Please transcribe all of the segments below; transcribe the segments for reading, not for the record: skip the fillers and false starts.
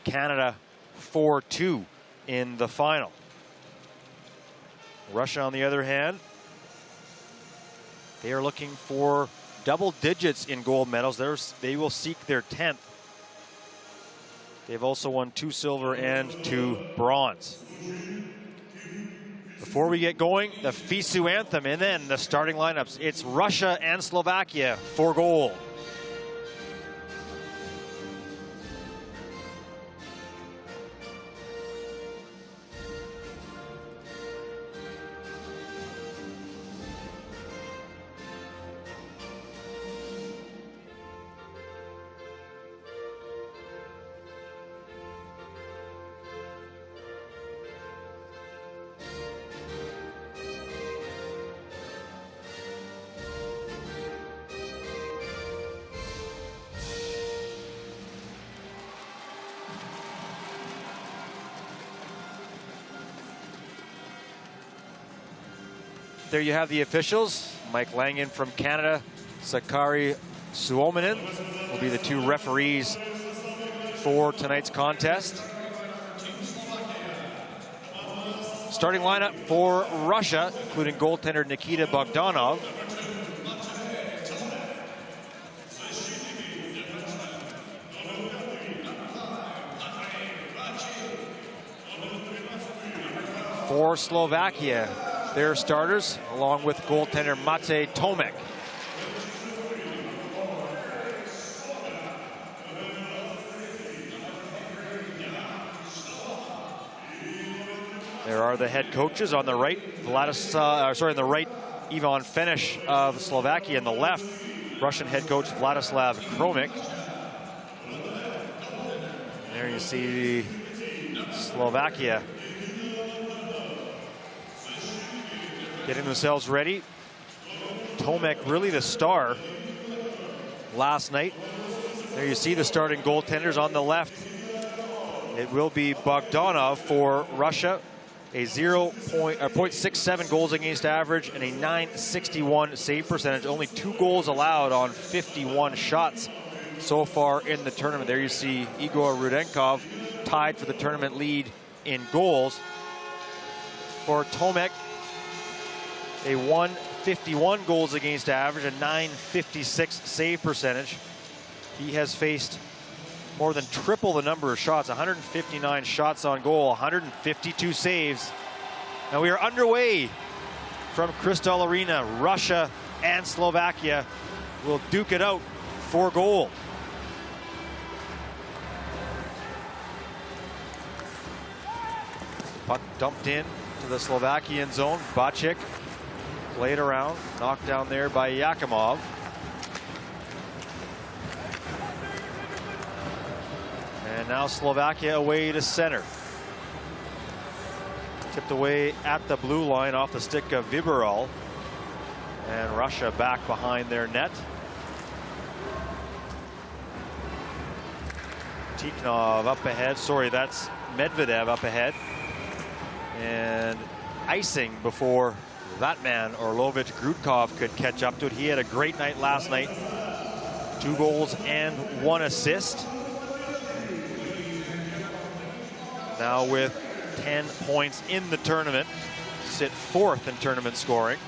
Canada 4-2 in the final. Russia, on the other hand, they are looking for double digits in gold medals. They will seek their 10th. They've also won 2 silver and 2 bronze. Before we get going, the FISU anthem and then the starting lineups. It's Russia and Slovakia for gold. There you have the officials. Mike Langen from Canada, Sakari Suominen will be the 2 referees for tonight's contest. Starting lineup for Russia, including goaltender Nikita Bogdanov. For Slovakia, their starters, along with goaltender Matej Tomek. There are the head coaches on the right, on the right, Ivan Fenish of Slovakia, and the left, Russian head coach Vladislav Kromik. There you see Slovakia getting themselves ready. Tomek really the star last night. There you see the starting goaltenders on the left. It will be Bogdanov for Russia, a 0.67 goals against average and a .961 save percentage. Only 2 goals allowed on 51 shots so far in the tournament. There you see Igor Rudenkov tied for the tournament lead in goals. For Tomek, a 151 goals against average, a .956 save percentage. He has faced more than triple the number of shots, 159 shots on goal, 152 saves. Now we are underway from Crystal Arena. Russia and Slovakia will duke it out for gold. Puck dumped in to the Slovakian zone. Bacik played around, knocked down there by Yakimov. And now Slovakia away to center. Tipped away at the blue line off the stick of Viberal. And Russia back behind their net. Tikhnov up ahead. Sorry, that's Medvedev up ahead. And icing before that man, Orlovich Grudkov, could catch up to it. He had a great night last night. 2 goals and 1 assist. Now with 10 points in the tournament, sit 4th in tournament scoring.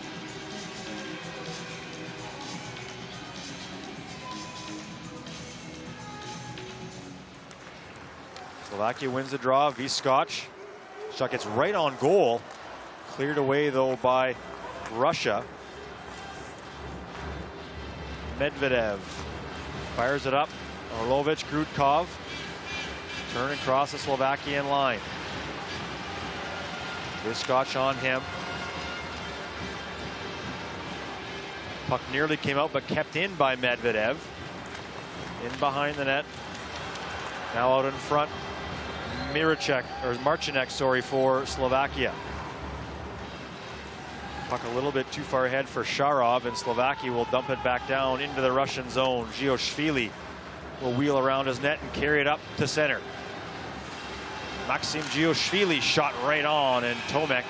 Slovakia wins the draw. Vyskoc. Shot gets right on goal. Cleared away though by Russia. Medvedev fires it up. Orlovich Grudkov. Turn across the Slovakian line. Vyskoc on him. Puck nearly came out but kept in by Medvedev. In behind the net. Now out in front. Marcinek, sorry, for Slovakia. Puck a little bit too far ahead for Sharov, and Slovakia will dump it back down into the Russian zone. Gioshvili will wheel around his net and carry it up to center. Maxim Gioshvili shot right on, and Tomek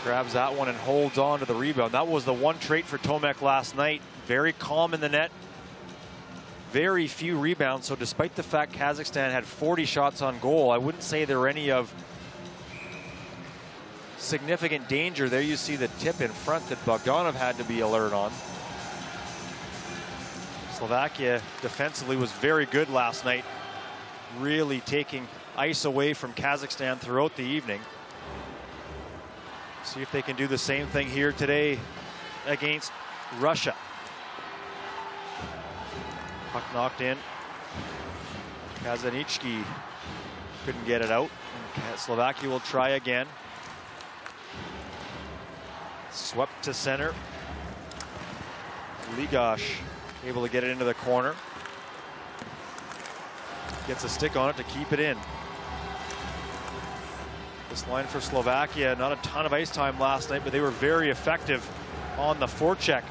grabs that one and holds on to the rebound. That was the one trait for Tomek last night. Very calm in the net. very few rebounds. So despite the fact Kazakhstan had 40 shots on goal, I wouldn't say there were any of significant danger. There you see the tip in front that Bogdanov had to be alert on. Slovakia defensively was very good last night, really taking ice away from Kazakhstan throughout the evening. See if they can do the same thing here today against Russia. Puck knocked in. Kazanitsky couldn't get it out. And Slovakia will try again. Swept to center. Ligash able to get it into the corner. Gets a stick on it to keep it in. This line for Slovakia, not a ton of ice time last night, but they were very effective on the forecheck.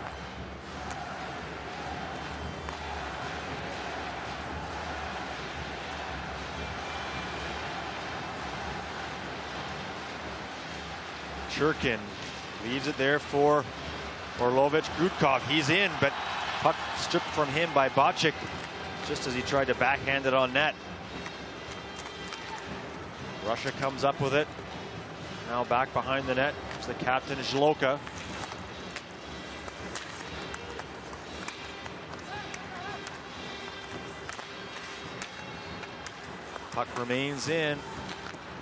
Churkin leaves it there for Orlovich. Grudkov, he's in, but puck stripped from him by Bocik just as he tried to backhand it on net. Russia comes up with it. Now back behind the net is the captain, Zhloka. Puck remains in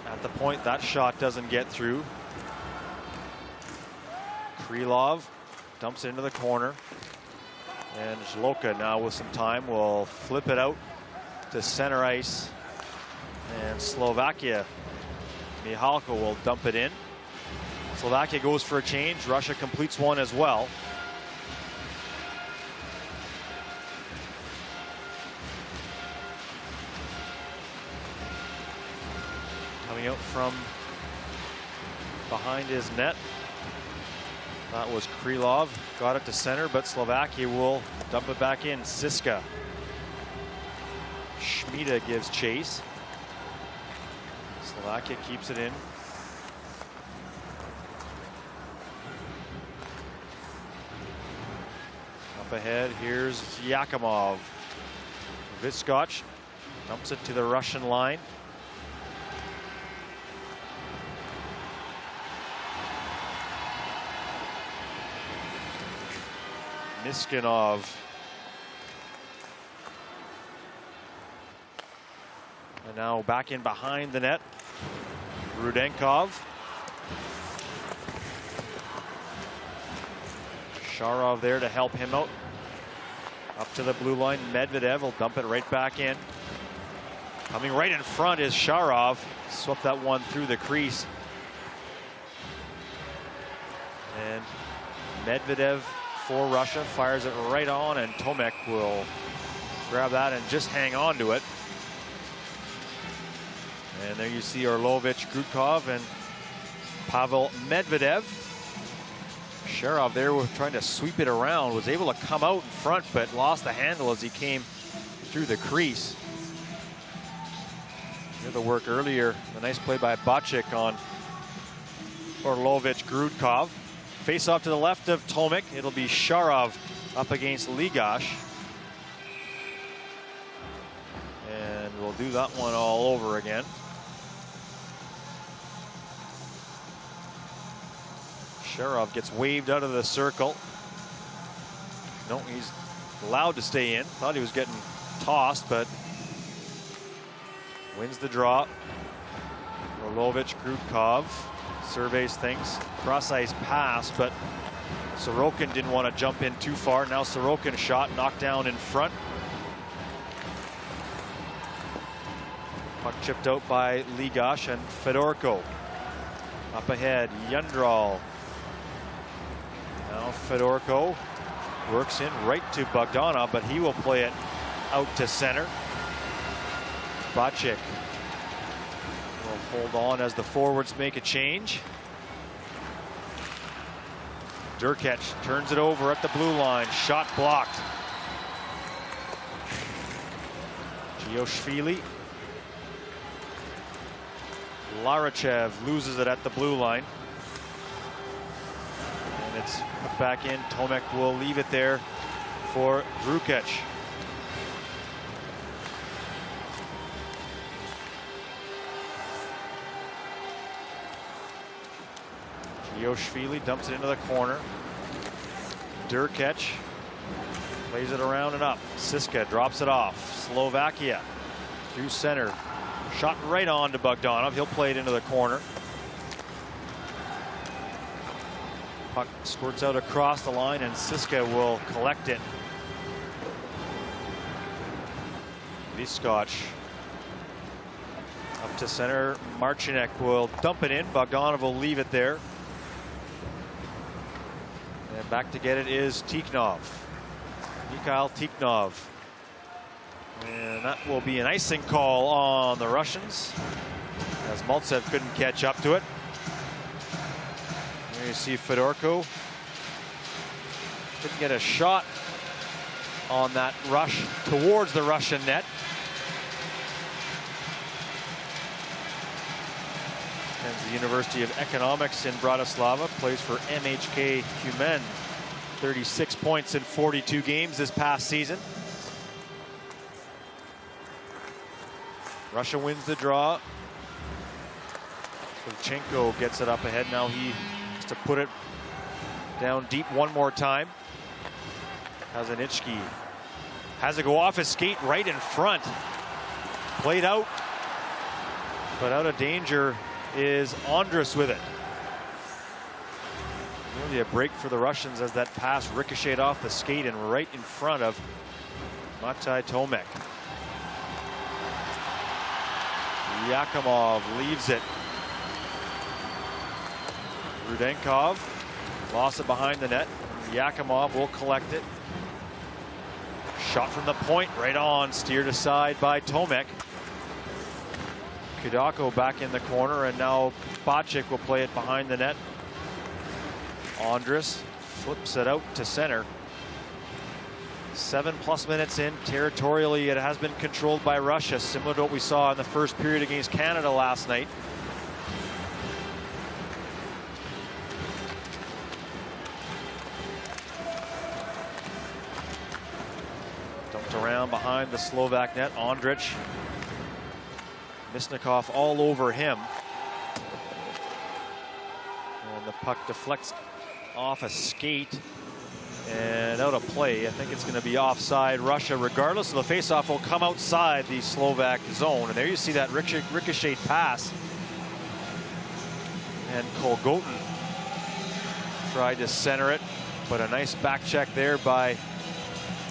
at the point. That shot doesn't get through. Krylov dumps it into the corner. And Zhloka now with some time will flip it out to center ice. And Slovakia, Mihalko will dump it in. Slovakia goes for a change. Russia completes one as well. Coming out from behind his net. That was Krylov. Got it to center, but Slovakia will dump it back in. Siska. Schmida gives chase. Slovakia keeps it in. Up ahead, here's Yakimov. Vyskocz dumps it to the Russian line. Miskinov. And now back in behind the net. Rudenkov. Sharov there to help him out. Up to the blue line. Medvedev will dump it right back in. Coming right in front is Sharov. Swept that one through the crease. And Medvedev for Russia fires it right on, and Tomek will grab that and just hang on to it. And there you see Orlovich, Grudkov, and Pavel Medvedev. Sharov there was trying to sweep it around, was able to come out in front, but lost the handle as he came through the crease. Hear the work earlier, a nice play by Bocik on Orlovich, Grudkov. Face off to the left of Tomek. It'll be Sharov up against Ligash. And we'll do that one all over again. Sharov gets waved out of the circle. No, he's allowed to stay in. Thought he was getting tossed, but wins the draw. Orlovich, Grudkov surveys things. Cross ice pass, but Sorokin didn't want to jump in too far. Now Sorokin shot knocked down in front. Puck chipped out by Ligash and Fedorko. Up ahead, Yandral. Now Fedorko works in right to Bogdanov, but he will play it out to center. Bocik will hold on as the forwards make a change. Durkec turns it over at the blue line. Shot blocked. Gioshvili. Larachev loses it at the blue line. And it's put back in. Tomek will leave it there for Durkec. Yoshvili dumps it into the corner. Durkec plays it around and up. Siska drops it off. Slovakia through center. Shot right on to Bogdanov. He'll play it into the corner. Puck squirts out across the line, and Siska will collect it. Vyskocz up to center. Marcinek will dump it in. Bogdanov will leave it there. And back to get it is Tikhnov. Mikhail Tikhnov. And that will be an icing call on the Russians, as Maltsev couldn't catch up to it. There you see Fedorko. Couldn't get a shot on that rush towards the Russian net. And the University of Economics in Bratislava, plays for MHK Humen. 36 points in 42 games this past season. Russia wins the draw. Shevchenko gets it up ahead. Now he has to put it down deep one more time. Kazanitsky has to go off his skate right in front. Played out, but out of danger is Andrus with it. Really a break for the Russians as that pass ricocheted off the skate and right in front of Matai Tomek. Yakimov leaves it. Rudenkov lost it behind the net. Yakimov will collect it. Shot from the point, right on, steered aside by Tomek. Kudako back in the corner, and now Bacik will play it behind the net. Andrus flips it out to center. 7+ minutes in. Territorially, it has been controlled by Russia, similar to what we saw in the first period against Canada last night. Dumped around behind the Slovak net. Ondrich. Misnikov all over him. And the puck deflects off a skate and out of play. I think it's going to be offside Russia. Regardless of the faceoff, will come outside the Slovak zone. And there you see that ricochet pass. And Kolgotin tried to center it, but a nice back check there by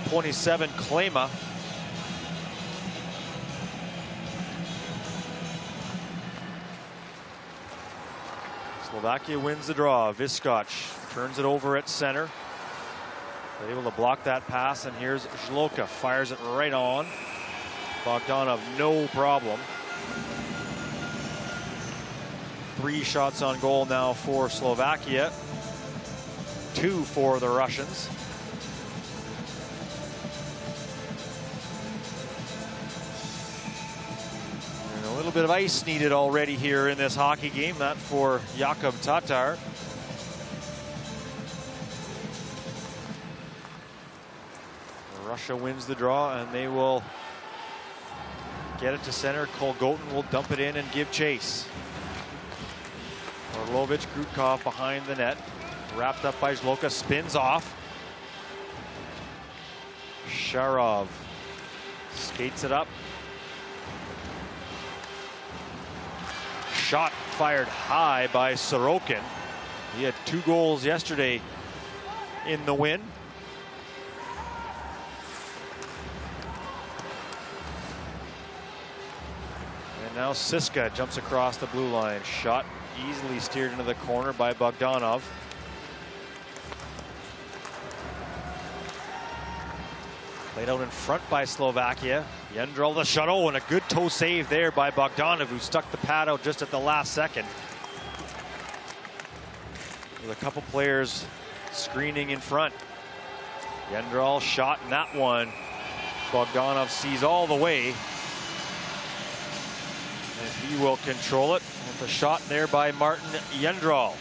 27 Klema. Slovakia wins the draw. Vyskocz turns it over at center. They're able to block that pass, and here's Zloka, fires it right on. Bogdanov, no problem. 3 shots on goal now for Slovakia. 2 for the Russians. And a little bit of ice needed already here in this hockey game. That for Jakub Tatar. Russia wins the draw, and they will get it to center. Kolgotin will dump it in and give chase. Orlovich, Krutkov behind the net. Wrapped up by Zloka, spins off. Sharov skates it up. Shot fired high by Sorokin. He had 2 goals yesterday in the win. And now Siska jumps across the blue line. Shot easily steered into the corner by Bogdanov. Played out in front by Slovakia. Jendrel the shuttle, and a good toe save there by Bogdanov, who stuck the pad out just at the last second. With a couple players screening in front. Jendrel shot in that one. Bogdanov sees all the way. And he will control it. With a shot there by Martin Jendrel.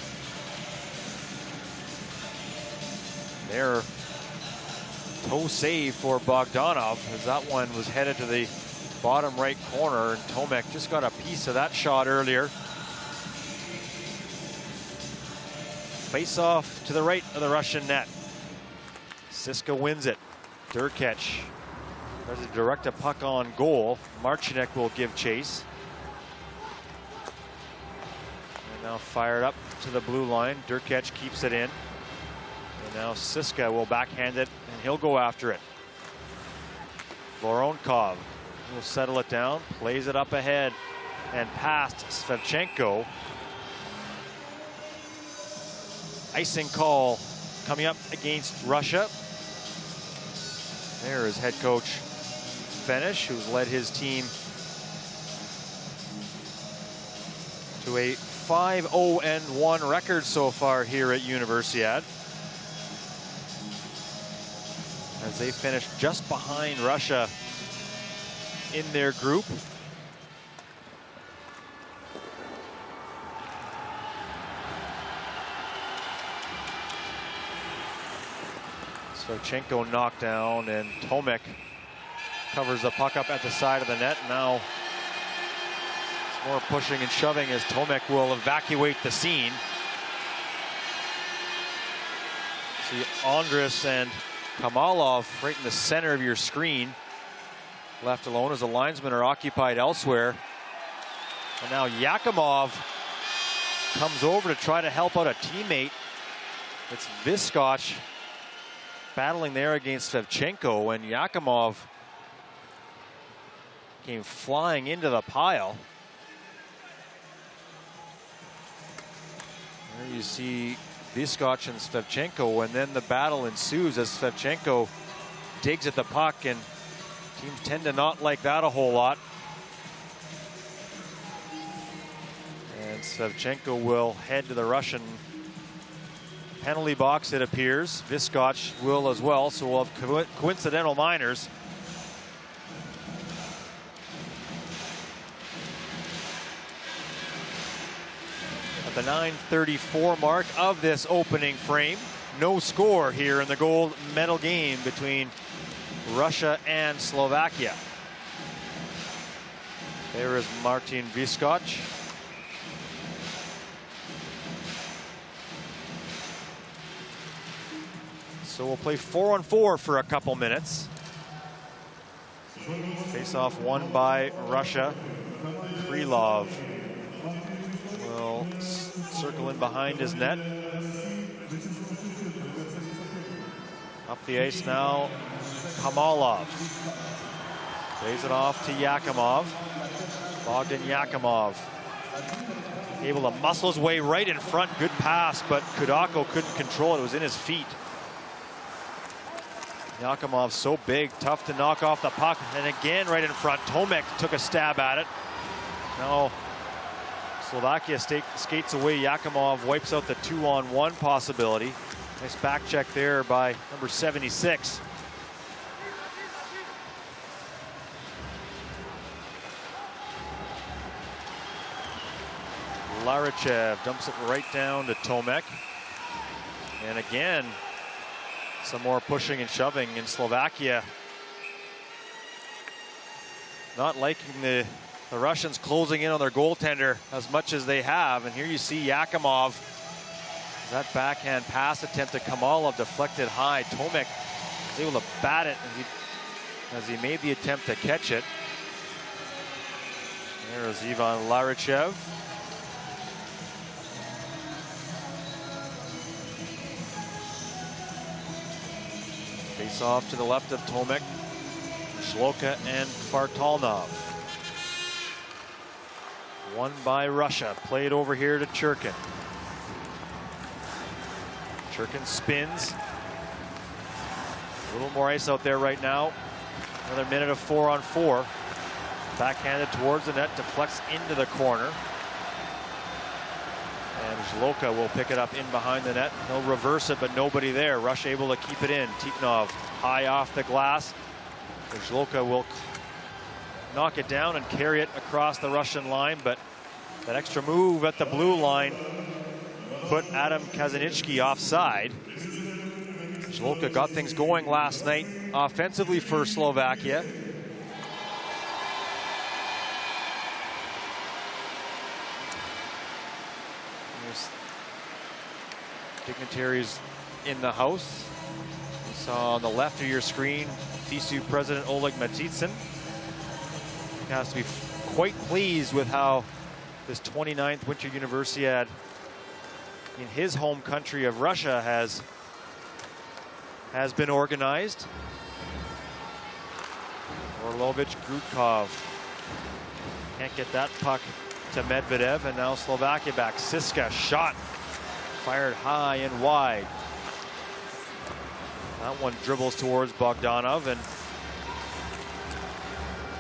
There. Toe save for Bogdanov, as that one was headed to the bottom right corner, and Tomek just got a piece of that shot earlier. face off to the right of the Russian net. Siska wins it. Durkech tries to direct a puck on goal. Marcinek will give chase. And now fired up to the blue line. Durkech keeps it in. And now Siska will backhand it, and he'll go after it. Voronkov will settle it down, plays it up ahead, and past Svevchenko. Icing call coming up against Russia. There is head coach Fenish, who's led his team to a 5-0-1 record so far here at Universiade, as they finish just behind Russia in their group. Svevchenko knocked down, and Tomek covers the puck up at the side of the net. Now it's more pushing and shoving as Tomek will evacuate the scene. See Andrus and Kamalov right in the center of your screen, left alone as the linesmen are occupied elsewhere. And now Yakimov comes over to try to help out a teammate. It's Viskoch battling there against Svevchenko, and Yakimov came flying into the pile. There you see Viskoch and Svevchenko, and then the battle ensues as Svevchenko digs at the puck, and teams tend to not like that a whole lot. And Svevchenko will head to the Russian penalty box, it appears. Viskoch will as well, so we'll have coincidental minors. At the 9:34 mark of this opening frame, no score here in the gold medal game between Russia and Slovakia. There is Martin Viskoch. So we'll play 4-on-4 for a couple minutes. Face-off won by Russia. Krylov will circle in behind his net. Up the ice now, Kamalov. Plays it off to Yakimov. Bogdan Yakimov able to muscle his way right in front. Good pass, but Kudako couldn't control it. It was in his feet. Yakimov's so big, tough to knock off the puck. And again, right in front, Tomek took a stab at it. Now, Slovakia skates away. Yakimov wipes out the 2-on-1 possibility. Nice back check there by number 76. Larichev dumps it right down to Tomek. And again, some more pushing and shoving in Slovakia. Not liking the Russians closing in on their goaltender as much as they have. And here you see Yakimov. That backhand pass attempt to Kamalov deflected high. Tomek was able to bat it as he made the attempt to catch it. There's Ivan Larichev. Face off to the left of Tomek, Shloka and Fartalnov. Won by Russia, played over here to Churkin. Churkin spins. A little more ice out there right now. Another minute of 4-on-4. Backhanded towards the net, deflects into the corner. And Zloka will pick it up in behind the net. He'll reverse it, but nobody there. Russia able to keep it in. Tikhnov high off the glass. Zloka will knock it down and carry it across the Russian line, but that extra move at the blue line put Adam Kazanitsky offside. Zloka got things going last night offensively for Slovakia. Dignitaries in the house. You saw on the left of your screen FISU President Oleg Matitsyn. He has to be quite pleased with how this 29th Winter Universiade in his home country of Russia has been organized. Orlovich, Grudkov can't get that puck to Medvedev, and now Slovakia back. Siska shot fired high and wide. That one dribbles towards Bogdanov, and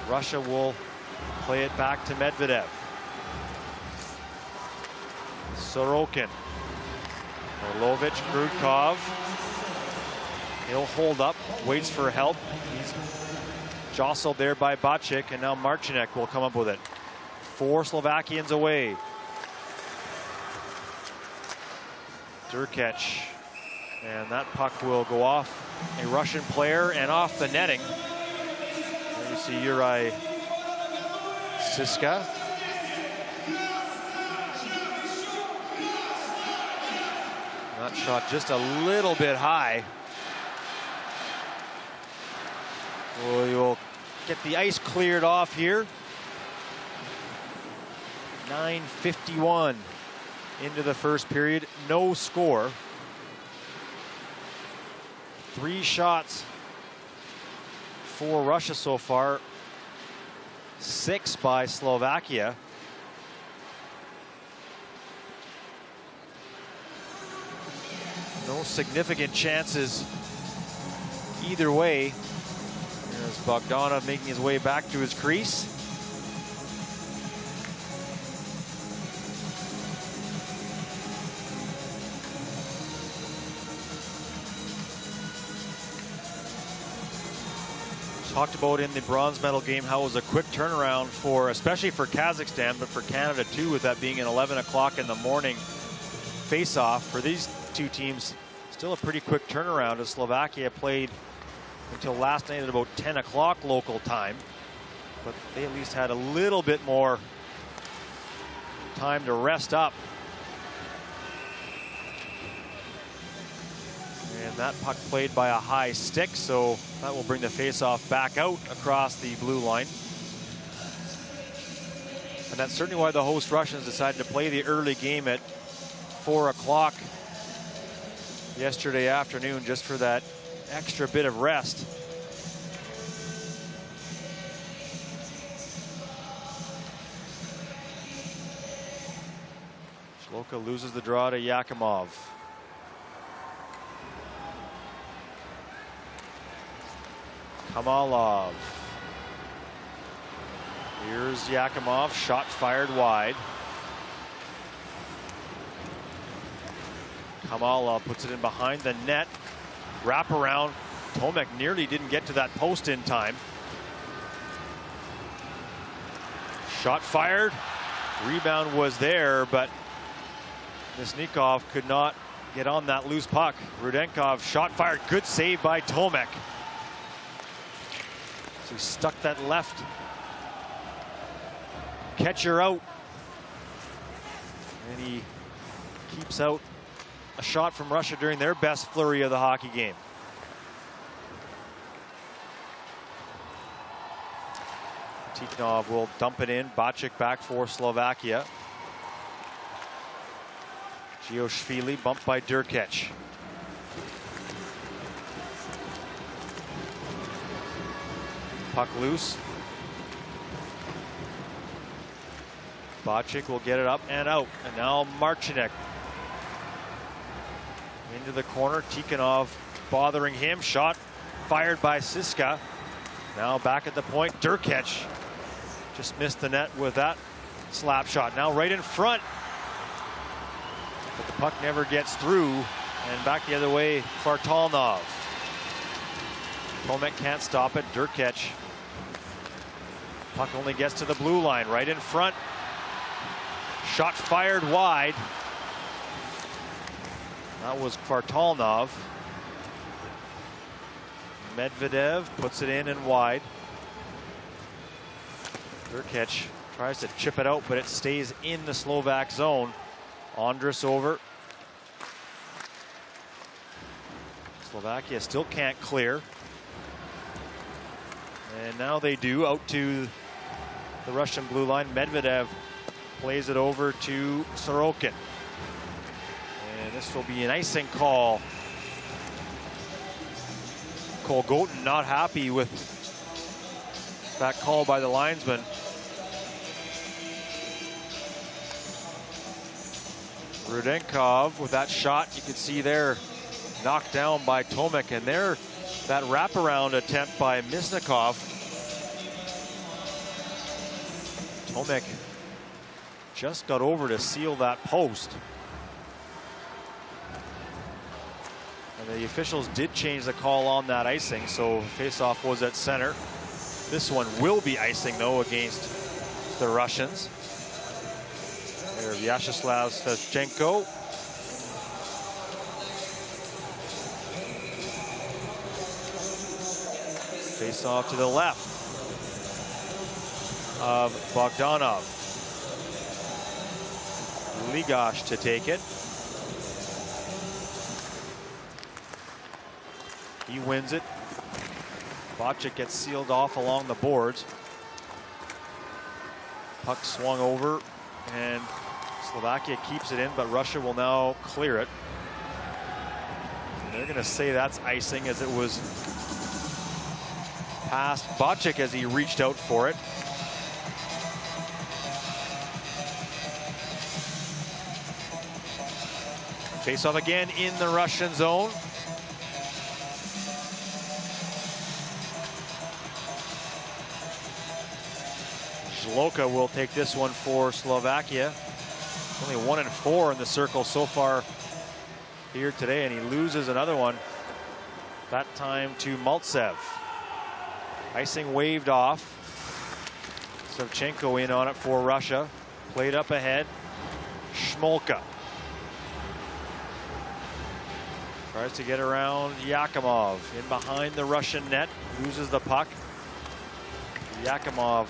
Russia will play it back to Medvedev. Sorokin, Orlovich, Grudkov. He'll hold up, waits for help. He's jostled there by Bacik, and now Marcinek will come up with it. 4 Slovakians away. Durkach, and that puck will go off a Russian player and off the netting. There you see Yuri Siska. That shot just a little bit high. We will get the ice cleared off here. 9:51 into the first period. No score. 3 shots for Russia so far. 6 by Slovakia. No significant chances either way. There's Bogdanov making his way back to his crease. Talked about in the bronze medal game how it was a quick turnaround for, especially for Kazakhstan, but for Canada too, with that being an 11 o'clock in the morning face-off. For these two teams, still a pretty quick turnaround, as Slovakia played until last night at about 10 o'clock local time. But they at least had a little bit more time to rest up. And that puck played by a high stick, so that will bring the face-off back out across the blue line. And that's certainly why the host Russians decided to play the early game at 4 o'clock yesterday afternoon, just for that extra bit of rest. Shloka loses the draw to Yakimov. Kamalov. Here's Yakimov, shot fired wide. Kamalov puts it in behind the net. Wrap around. Tomek nearly didn't get to that post in time. Shot fired. Rebound was there, but Nisnikov could not get on that loose puck. Rudenkov shot fired. Good save by Tomek. So he stuck that left catcher out. And he keeps out a shot from Russia during their best flurry of the hockey game. Tikhonov will dump it in. Bacik back for Slovakia. Gioshvili bumped by Durkach. Puck loose. Bacik will get it up and out. And now Marcinek into the corner. Tikhonov bothering him. Shot fired by Siska. Now back at the point. Durkach just missed the net with that slap shot. Now right in front. But the puck never gets through. And back the other way, Kvartalnov. Tomek can't stop it. Durkach. Puck only gets to the blue line. Right in front. Shot fired wide. That was Kvartalnov. Medvedev puts it in and wide. Durkach tries to chip it out, but it stays in the Slovak zone. Andrus over. Slovakia still can't clear. And now they do, out to the Russian blue line. Medvedev plays it over to Sorokin. And this will be an icing call. Cole Goten not happy with that call by the linesman. Rudenkov with that shot, you can see there, knocked down by Tomek, and there that wraparound attempt by Misnikov. Tomek just got over to seal that post. And the officials did change the call on that icing, so faceoff was at center. This one will be icing though against the Russians. There, Vyacheslav Stashchenko. Face off to the left of Bogdanov. Ligash to take it. He wins it. Bocic gets sealed off along the boards. Puck swung over, and Slovakia keeps it in, but Russia will now clear it. And they're going to say that's icing, as it was past Bocic as he reached out for it. Face off again in the Russian zone. Zloka will take this one for Slovakia. Only 1 and 4 in the circle so far here today, and he loses another one. That time to Maltsev. Icing waved off. Savchenko in on it for Russia. Played up ahead. Shmolka tries to get around Yakimov. In behind the Russian net. Loses the puck. Yakimov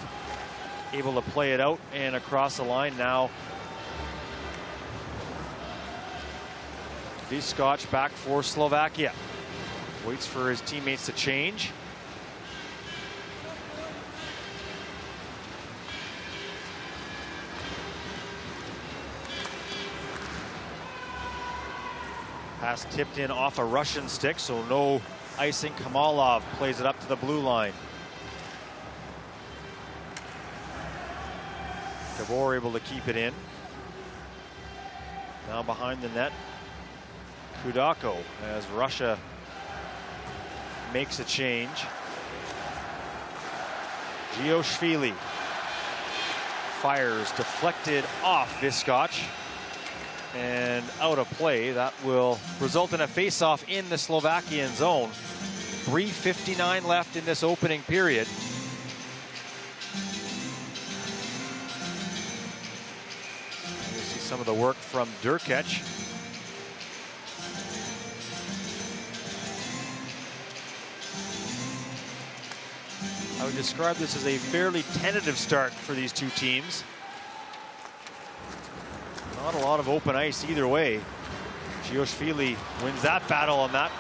able to play it out and across the line now. Viscocz back for Slovakia. Waits for his teammates to change. Pass tipped in off a Russian stick, so no icing. Kamalov plays it up to the blue line. Gabor able to keep it in. Now behind the net, Kudako, as Russia makes a change. Gioshvili fires, deflected off Viscocz and out of play. That will result in a face-off in the Slovakian zone. 3:59 left in this opening period. You see some of the work from Durkec. I would describe this as a fairly tentative start for these two teams. Not a lot of open ice either way. Gioshvili wins that battle on that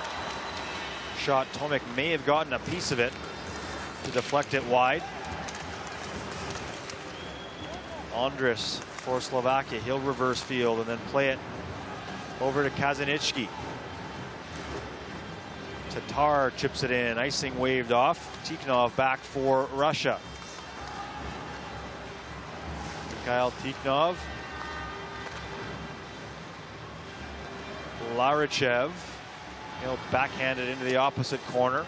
shot. Tomek may have gotten a piece of it to deflect it wide. Andres for Slovakia. He'll reverse field and then play it over to Kazanitsky. Tatar chips it in. Icing waved off. Tikhonov back for Russia. Mikhail Tikhonov. Larichev. He'll backhand it into the opposite corner.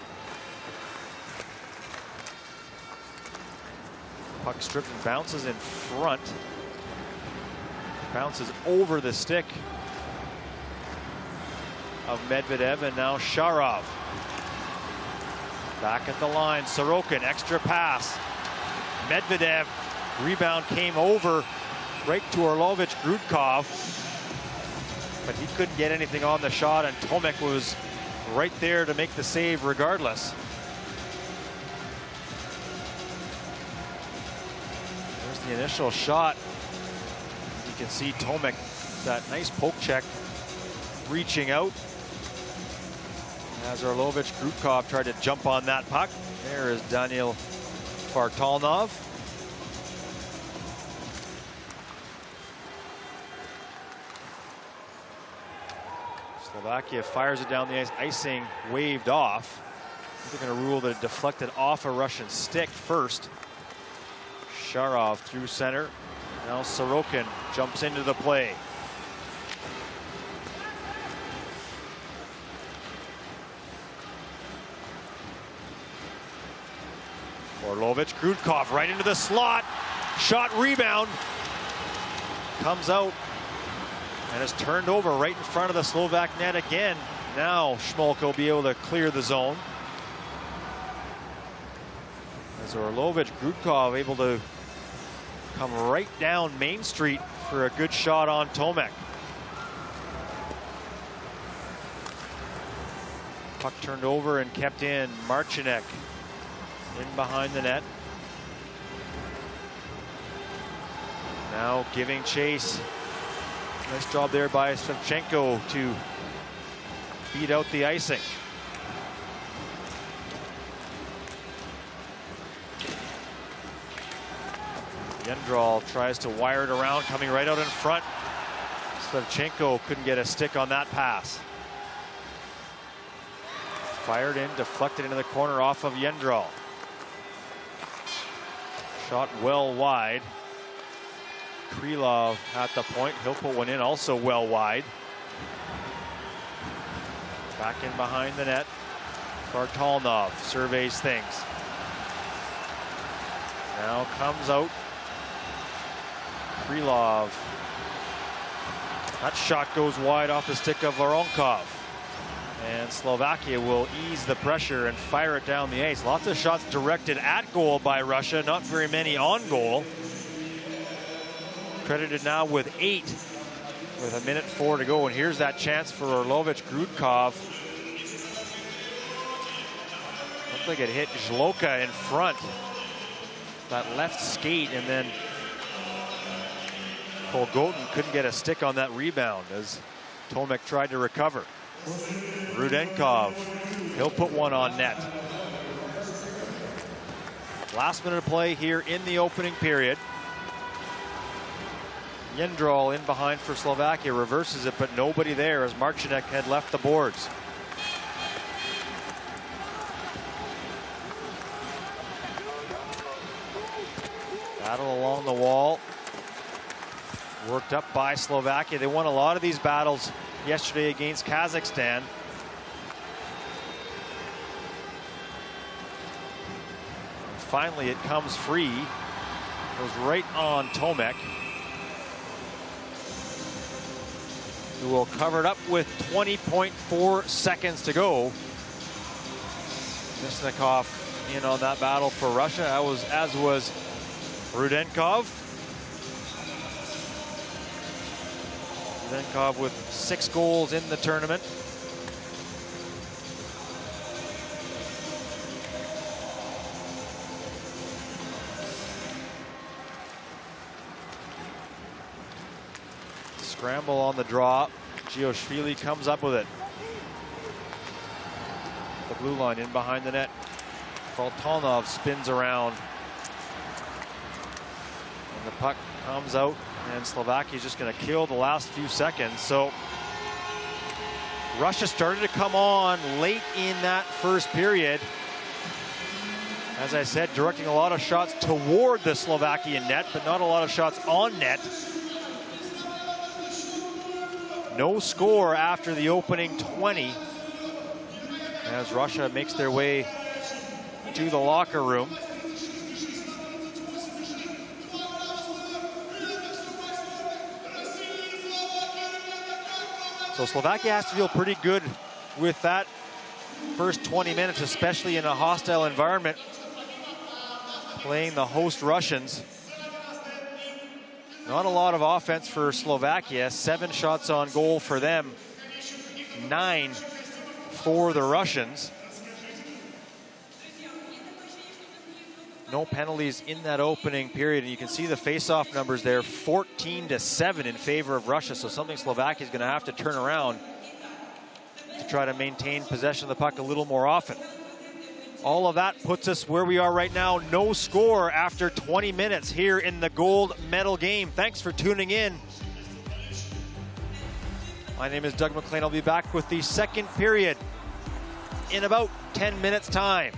Puck stripped and bounces in front. Bounces over the stick of Medvedev, and now Sharov. Back at the line, Sorokin, extra pass. Medvedev, rebound came over right to Orlovich Grudkov, but he couldn't get anything on the shot, and Tomek was right there to make the save regardless. There's the initial shot. You can see Tomek, that nice poke check, reaching out. As Krukov tried to jump on that puck. There is Daniel Fartalnov. Slovakia fires it down the ice. Icing waved off. They're going to rule that it deflected off a Russian stick first. Sharov through center. Now Sorokin jumps into the play. Orlovich, Krukov right into the slot. Shot, rebound. Comes out and is turned over right in front of the Slovak net again. Now Schmolka will be able to clear the zone. As Orlovich, Krukov able to come right down Main Street for a good shot on Tomek. Puck turned over and kept in. Marcinek in behind the net. Now giving chase. Nice job there by Shevchenko to beat out the icing. Yendral tries to wire it around, coming right out in front. Shevchenko couldn't get a stick on that pass. Fired in, deflected into the corner off of Yendral. Shot well wide. Krylov at the point. He'll put one in also well wide. Back in behind the net. Fartalnov surveys things. Now comes out. Krylov. That shot goes wide off the stick of Voronkov. And Slovakia will ease the pressure and fire it down the ice. Lots of shots directed at goal by Russia, not very many on goal. Credited now with 8 with 1:04 to go. And here's that chance for Orlovich. Krukov. Looked like it hit Zloka in front. That left skate, and then Kolgotin couldn't get a stick on that rebound as Tomek tried to recover. Rudenkov, he'll put one on net. Last minute of play here in the opening period. Yendral in behind for Slovakia, reverses it, but nobody there as Marcinek had left the boards. Battle along the wall. Worked up by Slovakia. They won a lot of these battles yesterday against Kazakhstan. And finally it comes free. Goes right on Tomek, who will cover it up with 20.4 seconds to go. Misnikov in on that battle for Russia, as was Rudenkov. Rudenkov with 6 goals in the tournament. Scramble on the draw. Gioshvili comes up with it. The blue line in behind the net. Fartalnov spins around. And the puck comes out, and Slovakia is just going to kill the last few seconds. So Russia started to come on late in that first period. As I said, directing a lot of shots toward the Slovakian net, but not a lot of shots on net. No score after the opening 20 as Russia makes their way to the locker room. So Slovakia has to feel pretty good with that first 20 minutes, especially in a hostile environment, playing the host Russians. Not a lot of offense for Slovakia. 7 shots on goal for them, 9 for the Russians. No penalties in that opening period, and you can see the face-off numbers there, 14-7 in favor of Russia. So something Slovakia is going to have to turn around to try to maintain possession of the puck a little more often. All of that puts us where we are right now. No score after 20 minutes here in the gold medal game. Thanks for tuning in. My name is Doug McLean. I'll be back with the second period in about 10 minutes time.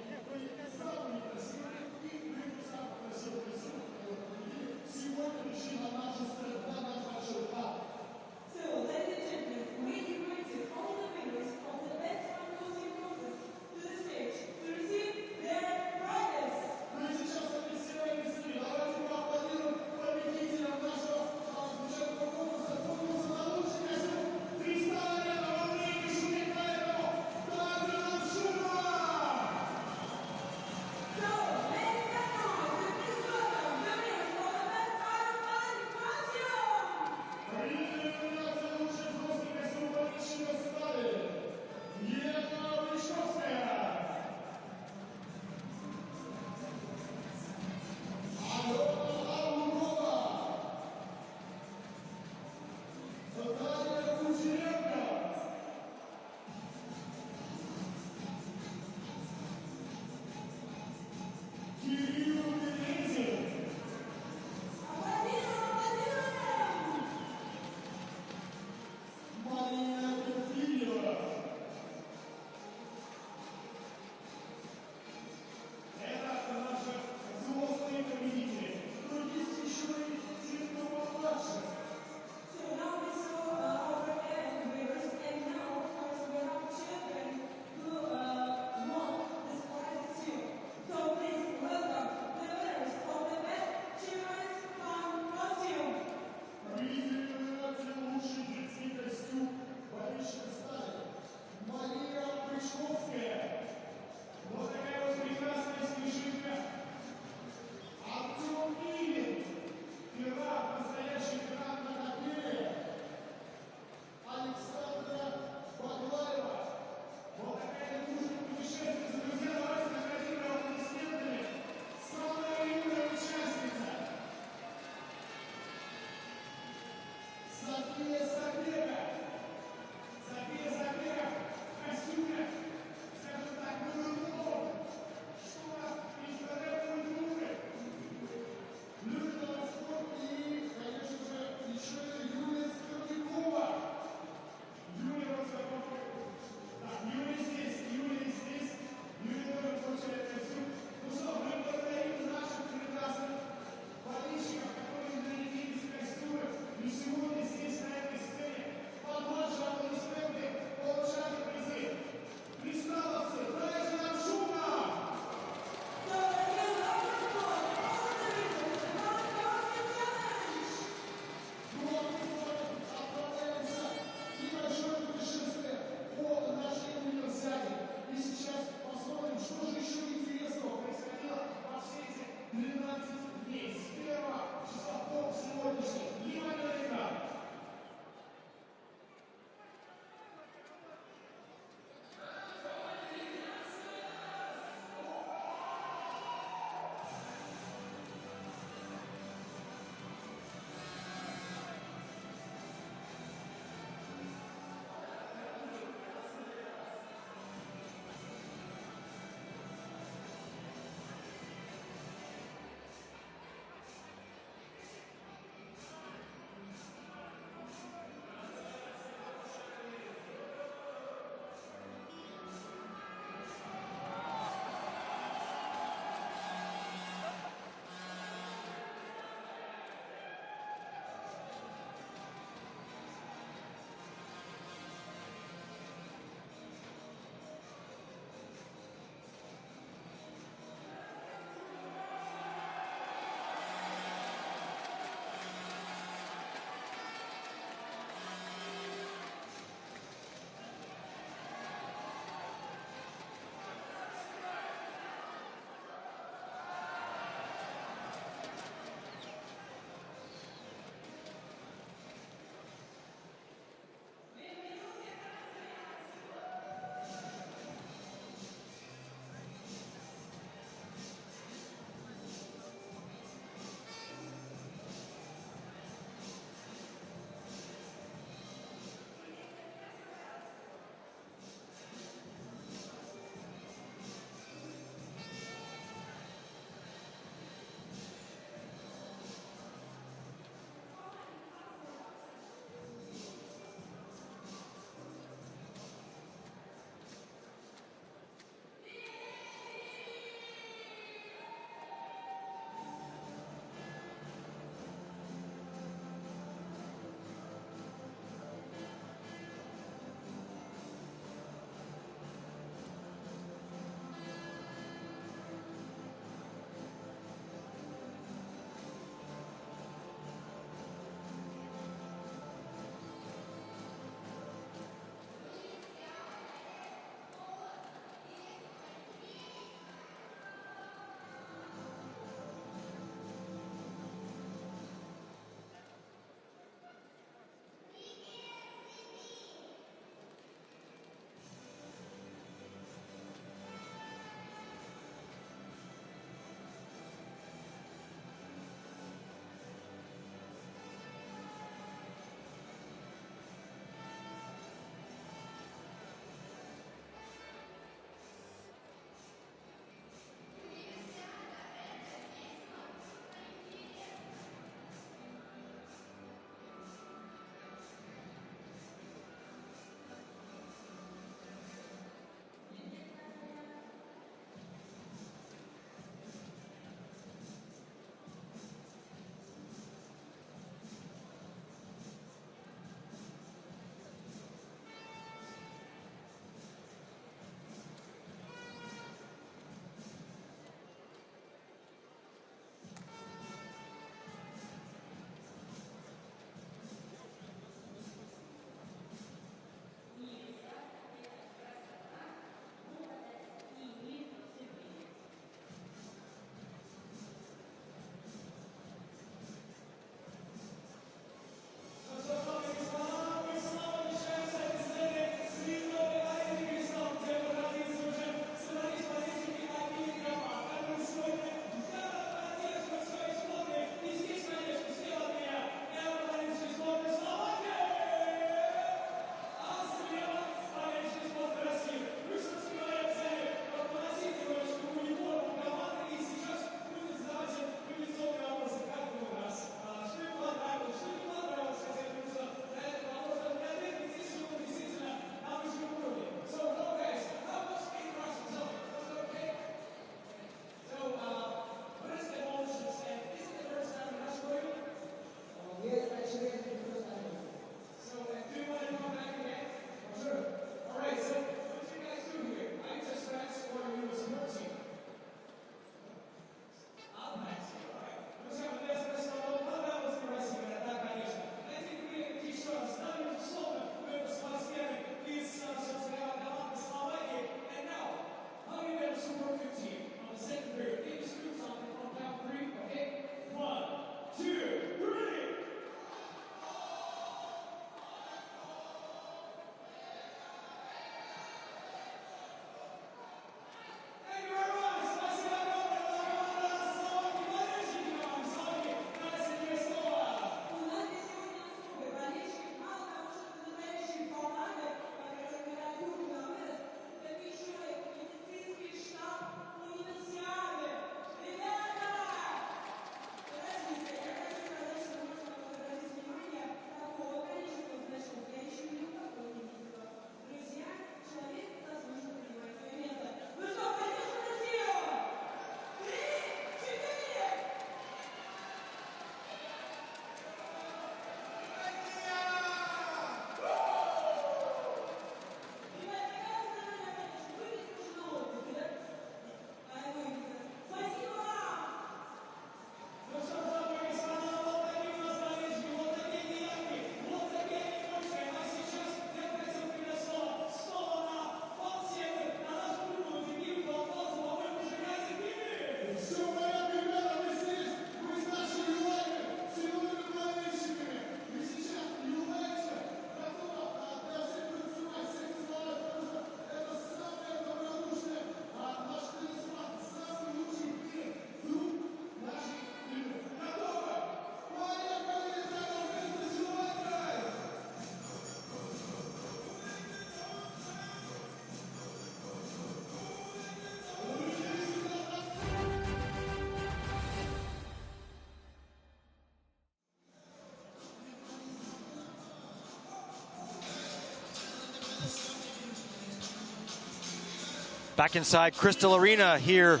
Back inside Crystal Arena here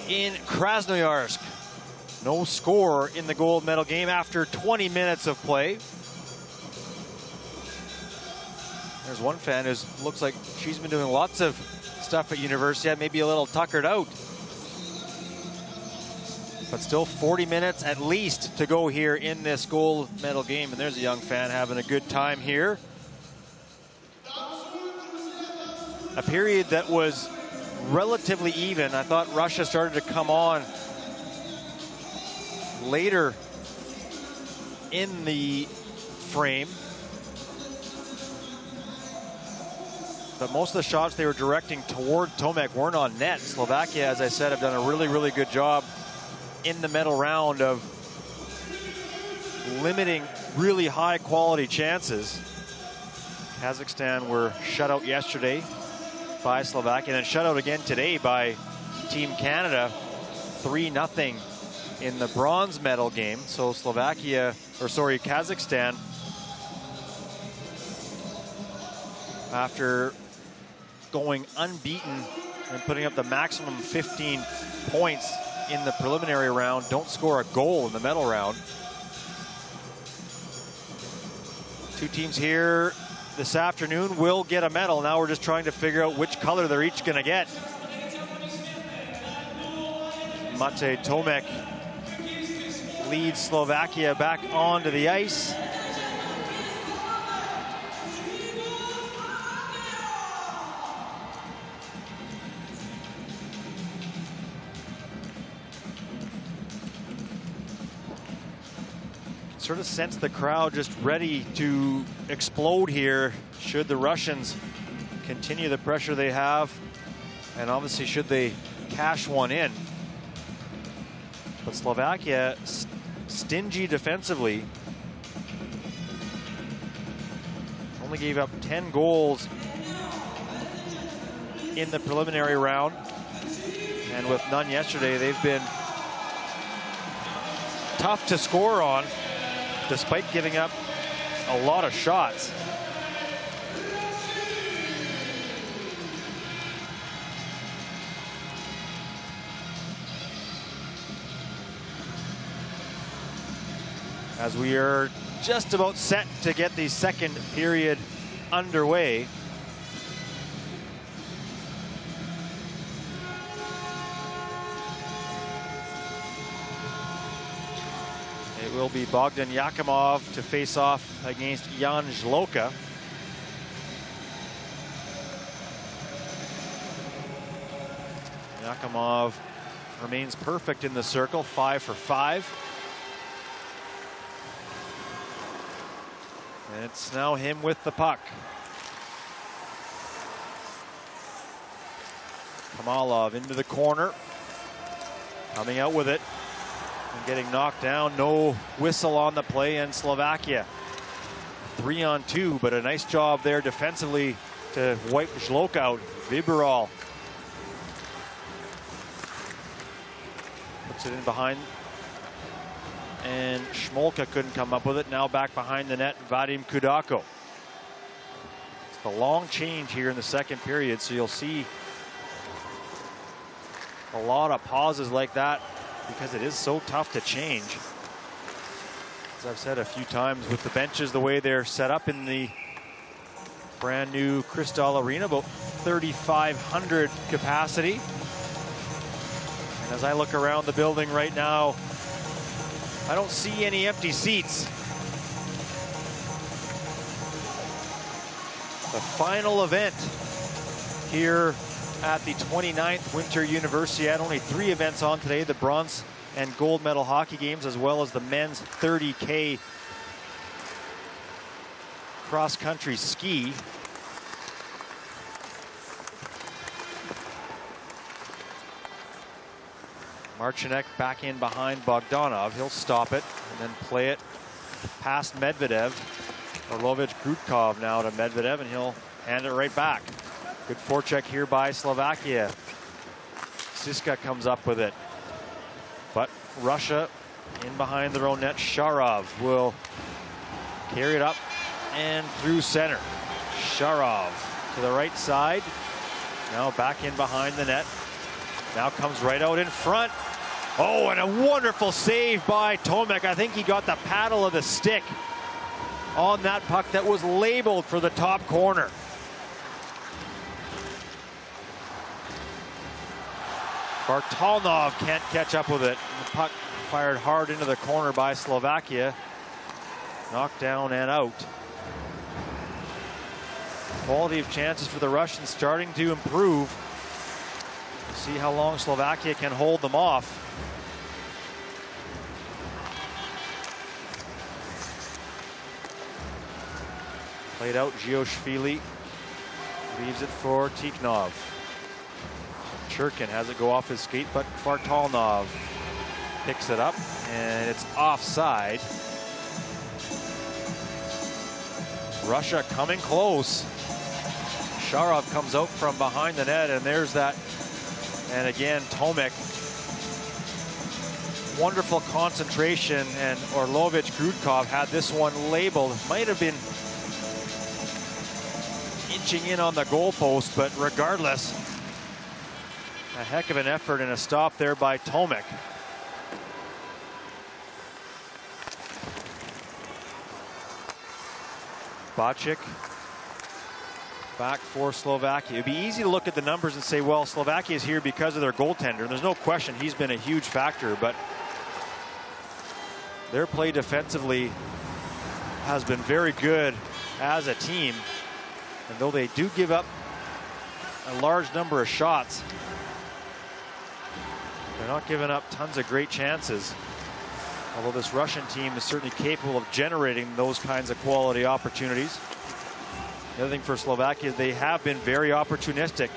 in Krasnoyarsk. No score in the gold medal game after 20 minutes of play. There's one fan who looks like she's been doing lots of stuff at Universiade, maybe a little tuckered out. But still 40 minutes at least to go here in this gold medal game. And there's a young fan having a good time here. A period that was relatively even. I thought Russia started to come on later in the frame. But most of the shots they were directing toward Tomek weren't on net. Slovakia, as I said, have done a really, really good job in the medal round of limiting really high quality chances. Kazakhstan were shut out yesterday by Slovakia and shut out again today by Team Canada 3-0 in the bronze medal game. So Kazakhstan, after going unbeaten and putting up the maximum 15 points in the preliminary round, don't score a goal in the medal round. Two teams here this afternoon will get a medal. Now we're just trying to figure out which color they're each going to get. Mate Tomek leads Slovakia back onto the ice. Sort of sense the crowd just ready to explode here should the Russians continue the pressure they have, and obviously should they cash one in. But Slovakia, stingy defensively, only gave up 10 goals in the preliminary round, and with none yesterday, they've been tough to score on, despite giving up a lot of shots. As we are just about set to get the second period underway. It will be Bogdan Yakimov to face off against Jan Žloka. Yakimov remains perfect in the circle, 5 for 5. And it's now him with the puck. Kamalov into the corner, coming out with it and getting knocked down. No whistle on the play, and Slovakia 3-on-2, but a nice job there defensively to wipe Žlok out. Viberal puts it in behind, and Šmolka couldn't come up with it. Now back behind the net, Vadim Kudako. It's the long change here in the second period, so you'll see a lot of pauses like that because it is so tough to change. As I've said a few times, with the benches the way they're set up in the brand new Crystal Arena, about 3,500 capacity. And as I look around the building right now, I don't see any empty seats. The final event here at the 29th Winter Universiade. Only 3 events on today: the bronze and gold medal hockey games, as well as the men's 30K cross-country ski. Marcinek back in behind Bogdanov. He'll stop it and then play it past Medvedev. Orlovich Grudkov now to Medvedev, and he'll hand it right back. Good forecheck here by Slovakia. Siska comes up with it. But Russia in behind their own net. Sharov will carry it up and through center. Sharov to the right side. Now back in behind the net. Now comes right out in front. Oh, and a wonderful save by Tomek. I think he got the paddle of the stick on that puck that was labeled for the top corner. Bartalnov can't catch up with it. The puck fired hard into the corner by Slovakia. Knocked down and out. Quality of chances for the Russians starting to improve. We'll see how long Slovakia can hold them off. Played out, Gioshvili leaves it for Tikhnov. Churkin has it go off his skate, but Bartalnov picks it up, and it's offside. Russia coming close. Sharov comes out from behind the net, and there's that. And again, Tomek. Wonderful concentration, and Orlovich Grudkov had this one labeled. Might have been inching in on the goalpost, but regardless, a heck of an effort and a stop there by Tomek. Bacik back for Slovakia. It'd be easy to look at the numbers and say, well, Slovakia is here because of their goaltender. There's no question he's been a huge factor, but their play defensively has been very good as a team. And though they do give up a large number of shots, they're not giving up tons of great chances. Although this Russian team is certainly capable of generating those kinds of quality opportunities. The other thing for Slovakia is they have been very opportunistic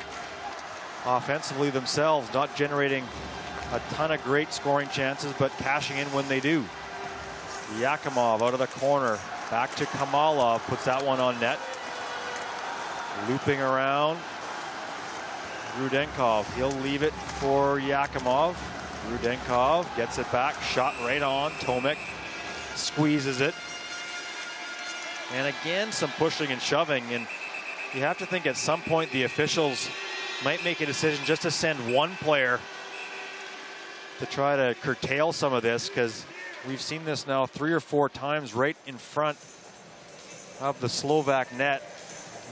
offensively themselves, not generating a ton of great scoring chances, but cashing in when they do. Yakimov out of the corner, back to Kamalov, puts that one on net. Looping around, Rudenkov, he'll leave it for Yakimov. Rudenkov gets it back, shot right on. Tomek squeezes it. And again, some pushing and shoving. And you have to think at some point the officials might make a decision just to send one player to try to curtail some of this, because we've seen this now 3 or 4 times right in front of the Slovak net.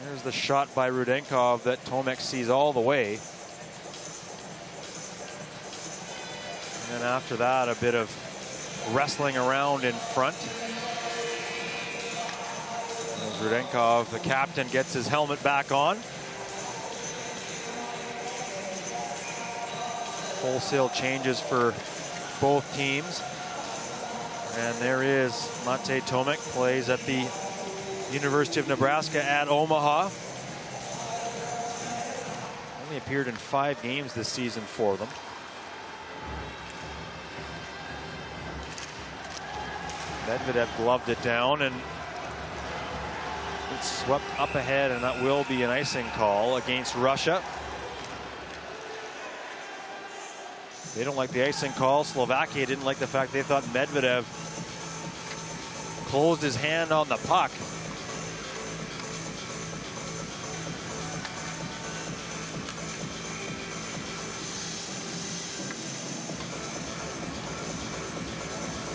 There's the shot by Rudenkov that Tomek sees all the way. And then after that, a bit of wrestling around in front. As Rudenkov, the captain, gets his helmet back on. Wholesale changes for both teams. And there is Matej Tomek, plays at the University of Nebraska at Omaha. Only appeared in 5 games this season for them. Medvedev gloved it down, and it's swept up ahead, and that will be an icing call against Russia. They don't like the icing call. Slovakia didn't like the fact they thought Medvedev closed his hand on the puck.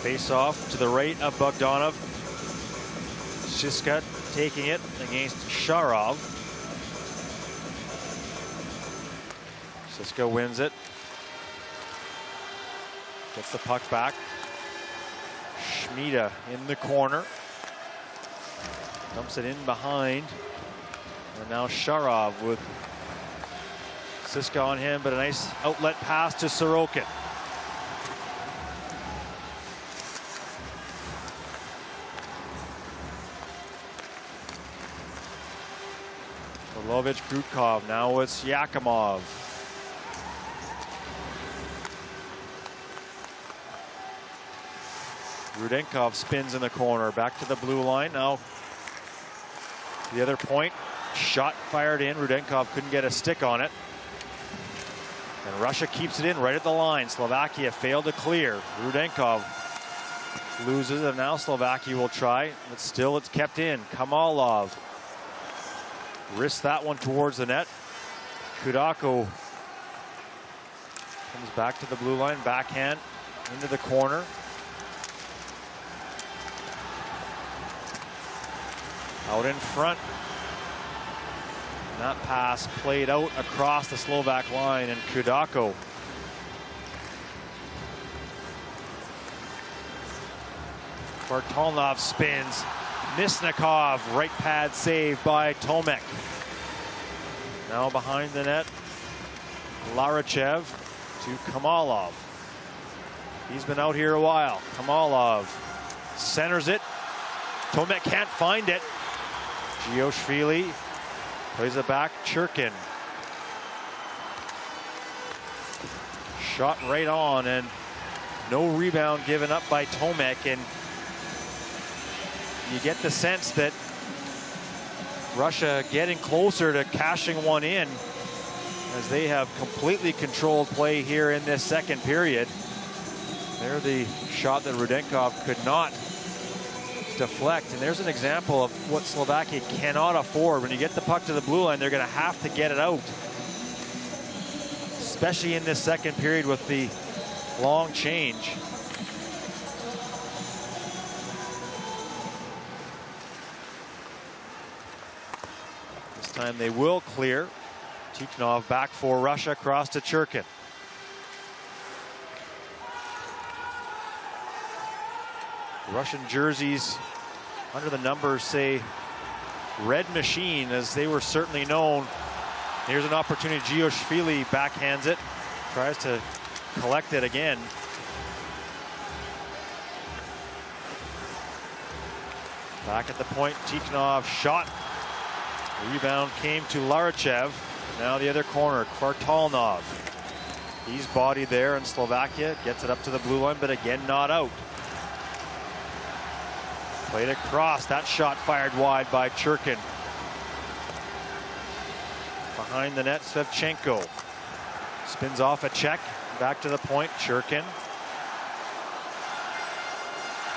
Face off to the right of Bogdanov. Shiska taking it against Sharov. Shiska wins it. Gets the puck back. Schmida in the corner. Dumps it in behind. And now Sharov with Shiska on him, but a nice outlet pass to Sorokin. Orlovich Grudkov, now it's Yakimov. Rudenkov spins in the corner, back to the blue line. Now the other point, shot fired in. Rudenkov couldn't get a stick on it. And Russia keeps it in right at the line. Slovakia failed to clear. Rudenkov loses, and now Slovakia will try, but still it's kept in. Kamalov risks that one towards the net. Kudako comes back to the blue line, backhand into the corner. Out in front. And that pass played out across the Slovak line, and Kudako Kvartalnov spins. Misnikov, right pad save by Tomek. Now behind the net, Larachev to Kamalov. He's been out here a while. Kamalov centers it. Tomek can't find it. Gioshvili plays it back. Churkin. Shot right on, and no rebound given up by Tomek. And you get the sense that Russia getting closer to cashing one in, as they have completely controlled play here in this second period. There's the shot that Rudenkov could not deflect, and there's an example of what Slovakia cannot afford. When you get the puck to the blue line, they're going to have to get it out, especially in this second period with the long change. This time they will clear. Tichnov back for Russia, across to Churkin. Russian jerseys under the numbers say Red Machine, as they were certainly known. Here's an opportunity. Gioshvili backhands it, tries to collect it again. Back at the point, Tichnov shot. Rebound came to Larachev. Now the other corner, Kvartalnov. He's bodied there, and Slovakia gets it up to the blue line, but again not out. Played across. That shot fired wide by Churkin. Behind the net, Svevchenko spins off a check. Back to the point, Churkin.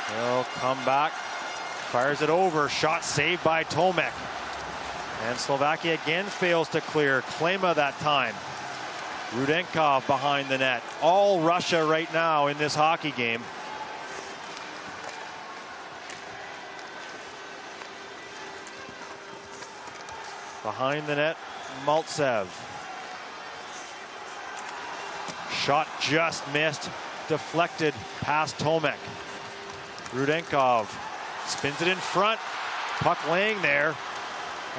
He'll come back. Fires it over. Shot saved by Tomek. And Slovakia again fails to clear. Klima that time. Rudenkov behind the net. All Russia right now in this hockey game. Behind the net, Maltsev. Shot just missed, deflected past Tomek. Rudenkov spins it in front, puck laying there,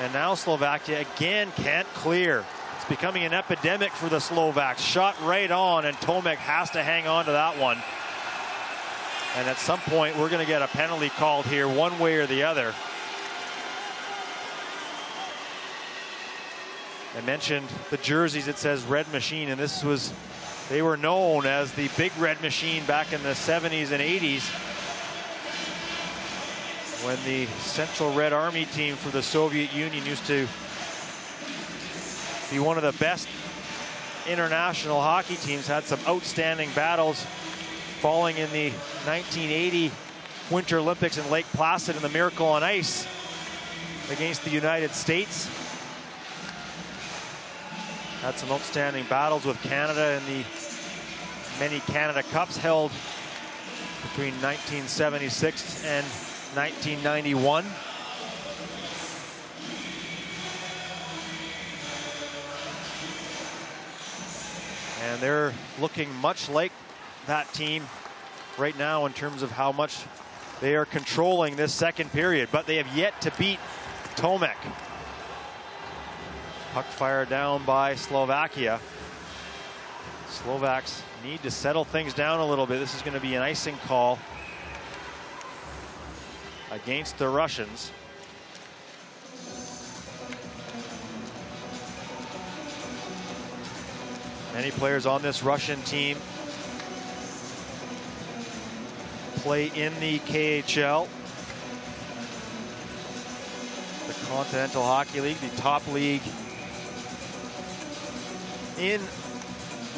and now Slovakia again can't clear. It's becoming an epidemic for the Slovaks. Shot right on, and Tomek has to hang on to that one. And at some point, we're going to get a penalty called here, one way or the other. I mentioned the jerseys, it says Red Machine, and they were known as the Big Red Machine back in the 70s and 80s, when the Central Red Army team for the Soviet Union used to be one of the best international hockey teams. Had some outstanding battles, falling in the 1980 Winter Olympics in Lake Placid in the Miracle on Ice against the United States. Had some outstanding battles with Canada in the many Canada Cups held between 1976 and 1991. And they're looking much like that team right now in terms of how much they are controlling this second period, but they have yet to beat Tomek. Puck fired down by Slovakia. Slovaks need to settle things down a little bit. This is going to be an icing call against the Russians. Many players on this Russian team play in the KHL, the Continental Hockey League, the top league in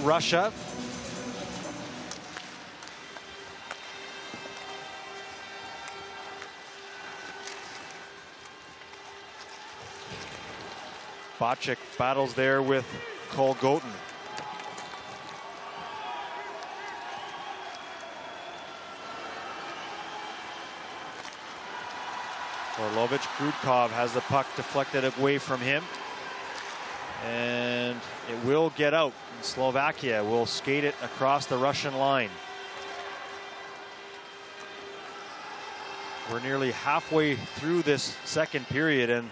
Russia. Bocek battles there with Kolgotin. Orlovich Grudkov has the puck deflected away from him. And it will get out. Slovakia will skate it across the Russian line. We're nearly halfway through this second period, and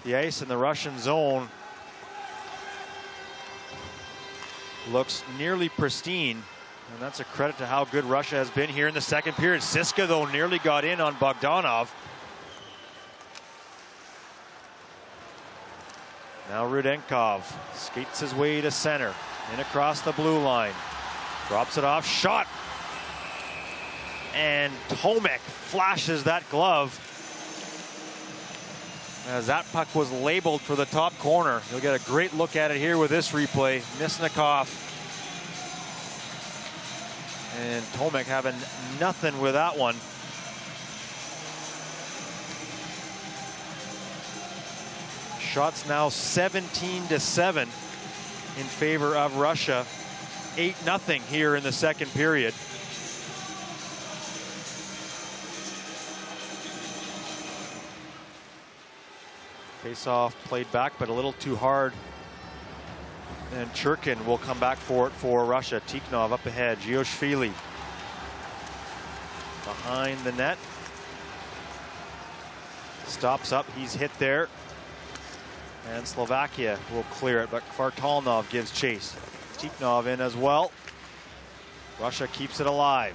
the ice in the Russian zone looks nearly pristine. And that's a credit to how good Russia has been here in the second period. Siska, though, nearly got in on Bogdanov. Now Rudenkov skates his way to center, in across the blue line, drops it off, shot, and Tomek flashes that glove as that puck was labeled for the top corner. You'll get a great look at it here with this replay. Misnikov and Tomek having nothing with that one. Shots now 17-7 in favor of Russia. 8-0 here in the second period. Face-off played back, but a little too hard. And Churkin will come back for it for Russia. Tikhonov up ahead. Gioshvili behind the net. Stops up. He's hit there. And Slovakia will clear it, but Kvartalnov gives chase. Tikhonov in as well. Russia keeps it alive.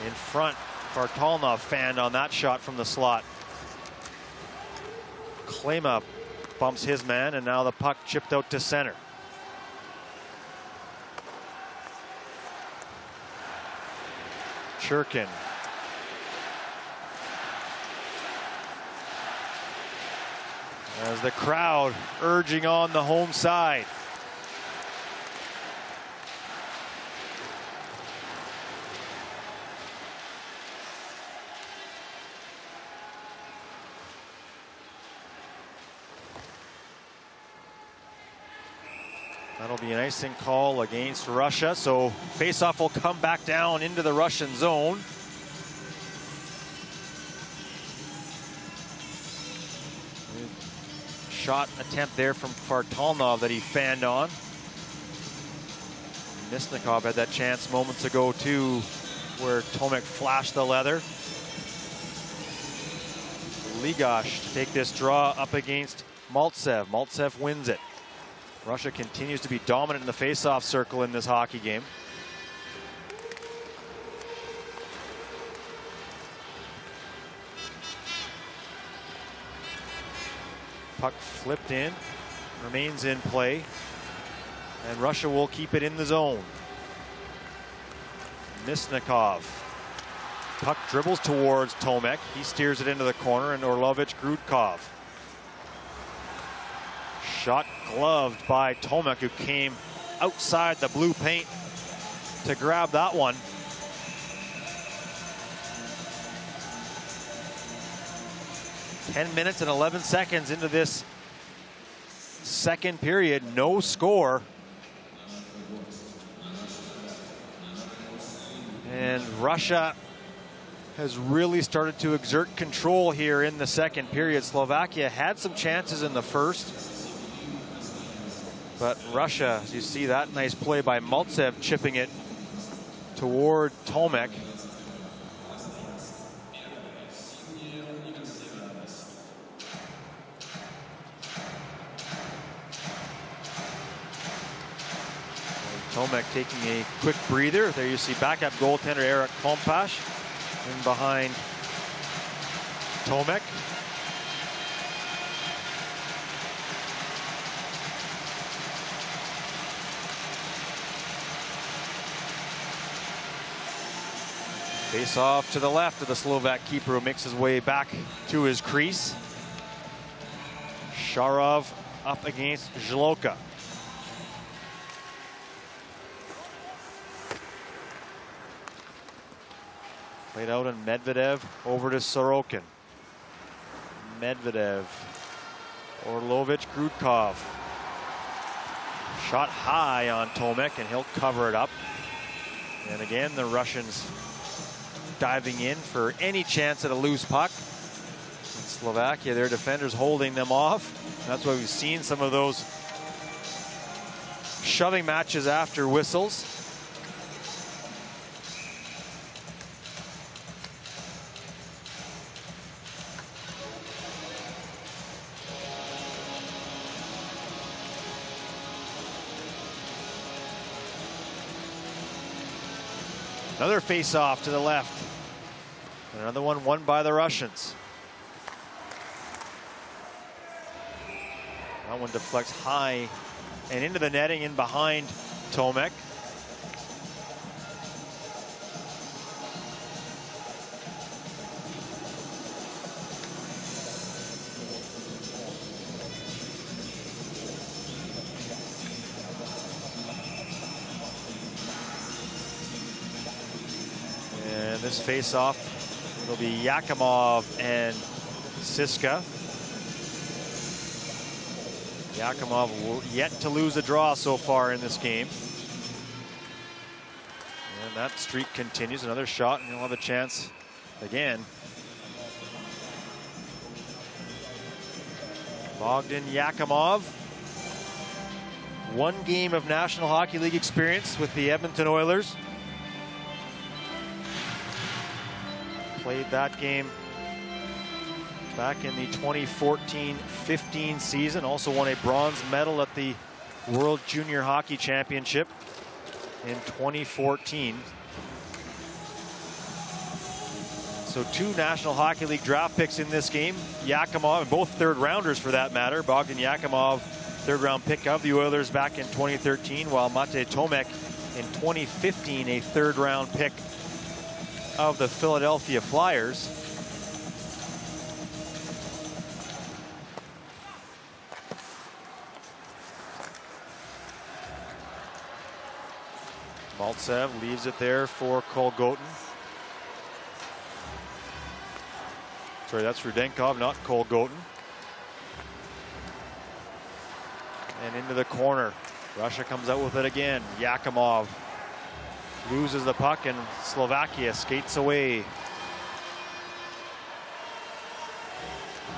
In front, Kvartalnov fanned on that shot from the slot. Klema bumps his man, and now the puck chipped out to center. Churkin. As the crowd urging on the home side. That'll be an icing call against Russia, so faceoff will come back down into the Russian zone. Shot attempt there from Kvartalnov that he fanned on. Misnikov had that chance moments ago too, where Tomek flashed the leather. Ligash to take this draw up against Maltsev. Maltsev wins it. Russia continues to be dominant in the face-off circle in this hockey game. Puck flipped in, remains in play, and Russia will keep it in the zone. Misnikov. Puck dribbles towards Tomek. He steers it into the corner, and Orlovich Grudkov. Shot gloved by Tomek, who came outside the blue paint to grab that one. Ten minutes and 11 seconds into this second period, no score. And Russia has really started to exert control here in the second period. Slovakia had some chances in the first, but Russia, as you see that nice play by Maltsev, chipping it toward Tomek. Tomek taking a quick breather. There you see backup goaltender Eric Kompash in behind Tomek. Face off to the left of the Slovak keeper, who makes his way back to his crease. Sharov up against Zhloka. Played out in Medvedev over to Sorokin. Medvedev Orlovich Grudkov. Shot high on Tomek, and he'll cover it up. And again, the Russians diving in for any chance at a loose puck. In Slovakia, their defenders holding them off. That's why we've seen some of those shoving matches after whistles. Another face-off to the left. Another one won by the Russians. That one deflects high and into the netting in behind Tomek. And this face-off, it'll be Yakimov and Siska. Yakimov yet to lose a draw so far in this game. And that streak continues. Another shot, and he'll have a chance again. Bogdan Yakimov. One game of National Hockey League experience with the Edmonton Oilers. Played that game back in the 2014-15 season. Also won a bronze medal at the World Junior Hockey Championship in 2014. So 2 National Hockey League draft picks in this game. Yakimov, and both third rounders for that matter. Bogdan Yakimov, third round pick of the Oilers back in 2013, while Mate Tomek in 2015, a third round pick of the Philadelphia Flyers. Maltsev leaves it there for Kolgotin. Sorry, that's Rudenkov, not Kolgotin. And into the corner. Russia comes out with it again. Yakimov loses the puck, and Slovakia skates away.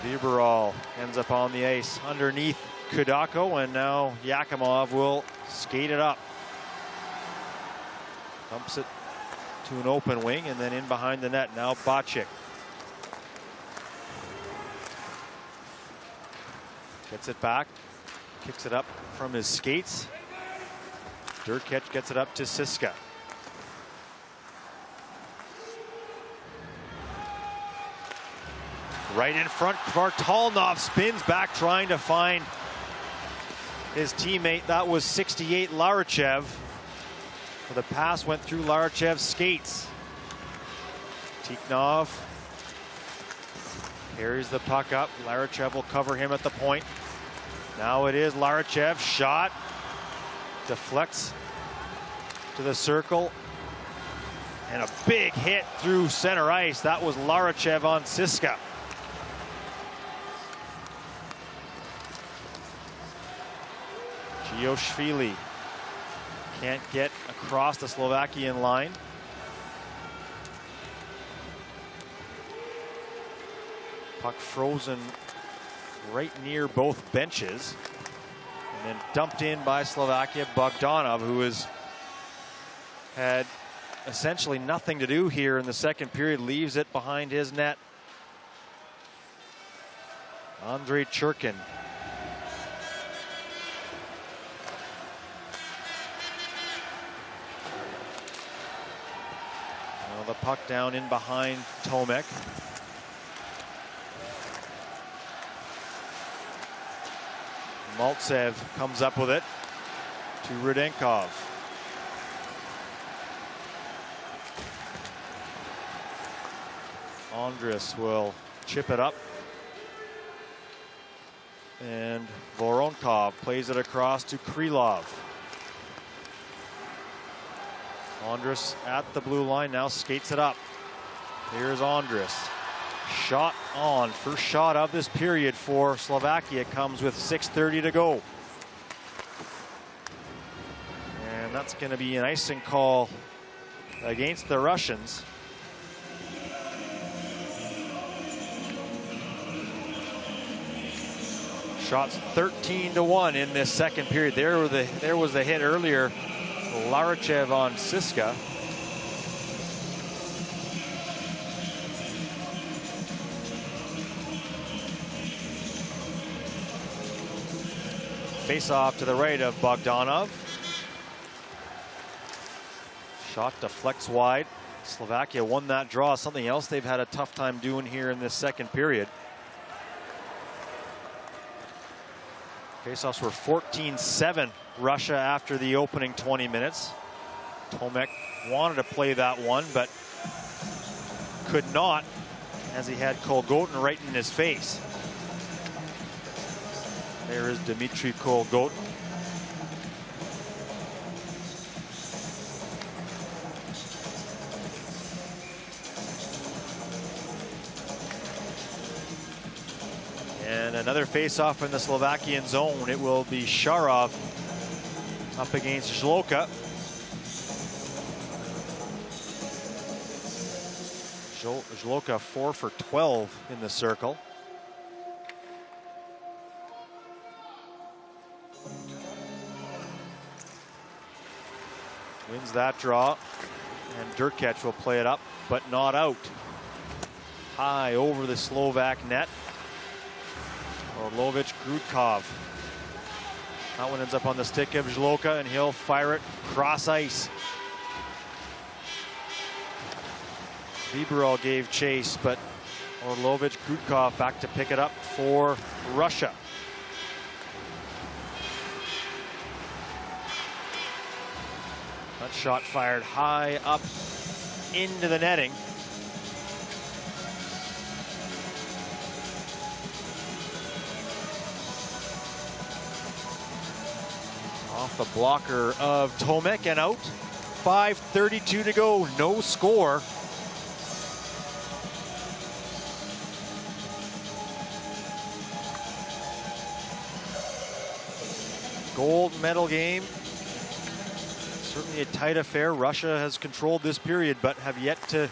Viberal ends up on the ice underneath Kudako, and now Yakimov will skate it up. Dumps it to an open wing, and then in behind the net. Now Bacik. Gets it back. Kicks it up from his skates. Durkech gets it up to Siska. Right in front, Vartalnov spins back trying to find his teammate. That was 68 Larachev. The pass went through Larachev's skates. Tikhnov carries the puck up. Larachev will cover him at the point. Now it is Larachev. Shot. Deflects to the circle. And a big hit through center ice. That was Larachev on Siska. Gioshvili can't get across the Slovakian line. Puck frozen right near both benches. And then dumped in by Slovakia. Bogdanov, who has had essentially nothing to do here in the second period, leaves it behind his net. Andrei Churkin. The puck down in behind Tomek. Maltsev comes up with it to Rudenkov. Andrus will chip it up. And Voronkov plays it across to Krylov. Andrus at the blue line, now skates it up. Here's Andrus. Shot on. First shot of this period for Slovakia comes with 6:30 to go. And that's going to be an icing call against the Russians. Shots 13-1 in this second period. There was the hit earlier. Larachev on Siska. Face off to the right of Bogdanov. Shot deflects wide. Slovakia won that draw, something else they've had a tough time doing here in this second period. Faceoffs were 14-7 Russia after the opening 20 minutes. Tomek wanted to play that one, but could not, as he had Kolgotin right in his face. There is Dmitry Kolgotin. And another face-off in the Slovakian zone. It will be Sharov up against Zloka. Zloka 4 for 12 in the circle. Wins that draw, and Durkec will play it up, but not out. High over the Slovak net. Orlovic Grudkov. That one ends up on the stick of Zloka, and he'll fire it cross ice. Liberal gave chase, but Orlovic Grudkov back to pick it up for Russia. That shot fired high up into the netting. Off the blocker of Tomek and out. 5:32 to go, no score. Gold medal game. Certainly a tight affair. Russia has controlled this period, but have yet to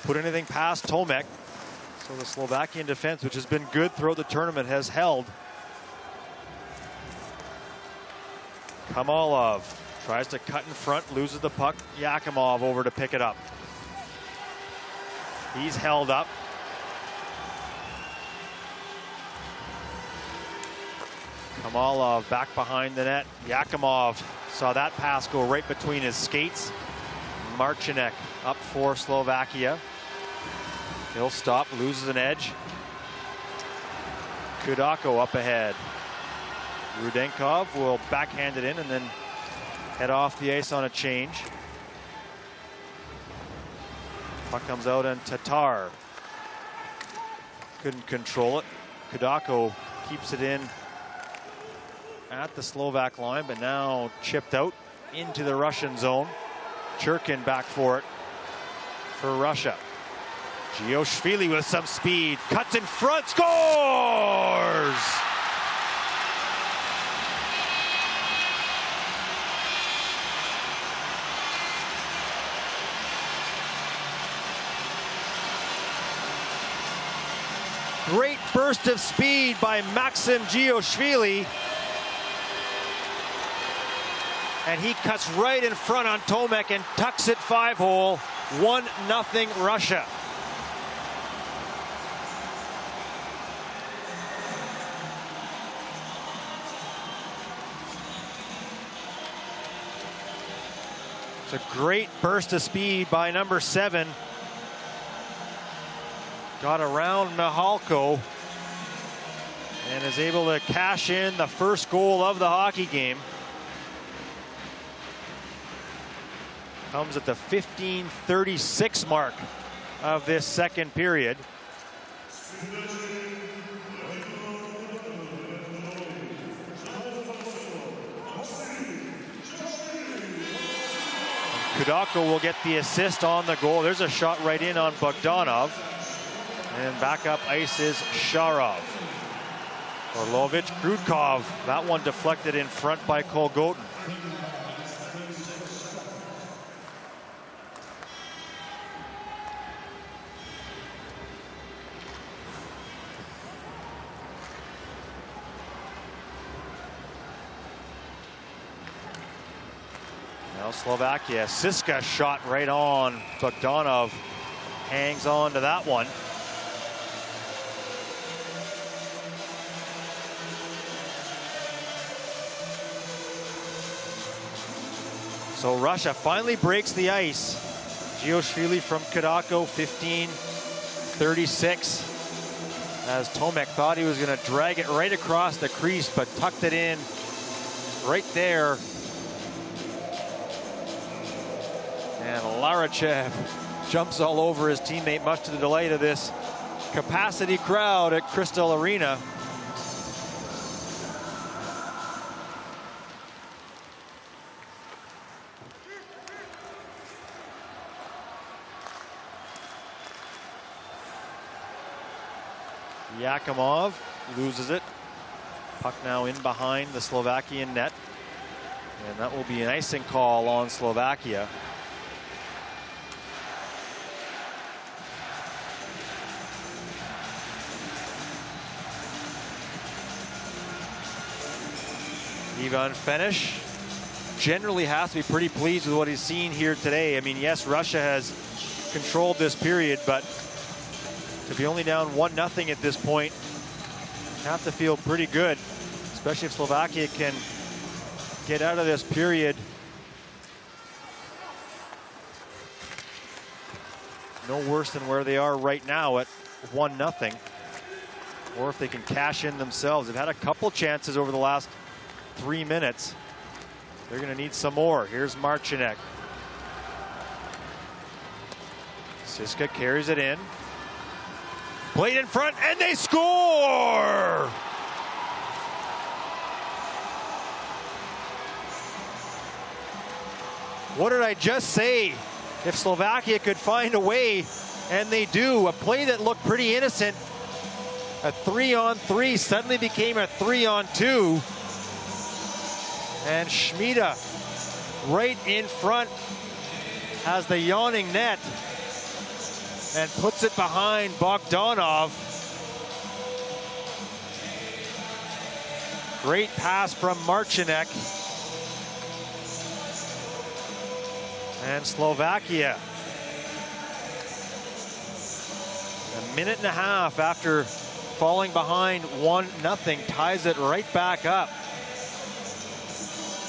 put anything past Tomek. So the Slovakian defense, which has been good throughout the tournament, has held. Kamalov tries to cut in front, loses the puck. Yakimov over to pick it up. He's held up. Kamalov back behind the net. Yakimov saw that pass go right between his skates. Marcinek up for Slovakia. He'll stop, loses an edge. Kudako up ahead. Rudenkov will backhand it in and then head off the ice on a change. Puck comes out and Tatar couldn't control it. Kudako keeps it in at the Slovak line, but now chipped out into the Russian zone. Churkin back for it for Russia. Gioshvili with some speed, cuts in front, scores! Great burst of speed by Maxim Gioshvili. And he cuts right in front on Tomek and tucks it 5-hole. 1-0 Russia. It's a great burst of speed by number 7. Got around Mihalko and is able to cash in the first goal of the hockey game. Comes at the 15:36 mark of this second period. Kudako will get the assist on the goal. There's a shot right in on Bogdanov. And back up ice is Sharov. Orlovic, Krudkov. That one deflected in front by Kolgotin. Now Slovakia. Siska shot right on. Bogdanov hangs on to that one. So Russia finally breaks the ice. Gioshvili from Kadako, 15-36. As Tomek thought he was going to drag it right across the crease, but tucked it in right there. And Larachev jumps all over his teammate, much to the delight of this capacity crowd at Crystal Arena. Yakimov loses it. Puck now in behind the Slovakian net. And that will be an icing call on Slovakia. Ivan Fenish generally has to be pretty pleased with what he's seen here today. I mean, yes, Russia has controlled this period, but to be only down 1-0 at this point, you have to feel pretty good, especially if Slovakia can get out of this period no worse than where they are right now at 1-0, or if they can cash in themselves. They've had a couple chances over the last 3 minutes. They're going to need some more. Here's Marcinek. Siska carries it in. Played in front, and they score! What did I just say? If Slovakia could find a way, and they do, a play that looked pretty innocent, a 3-on-3 suddenly became a 3-on-2. And Schmida right in front has the yawning net and puts it behind Bogdanov. Great pass from Marcinek. And Slovakia, a minute and a half after falling behind 1-0, ties it right back up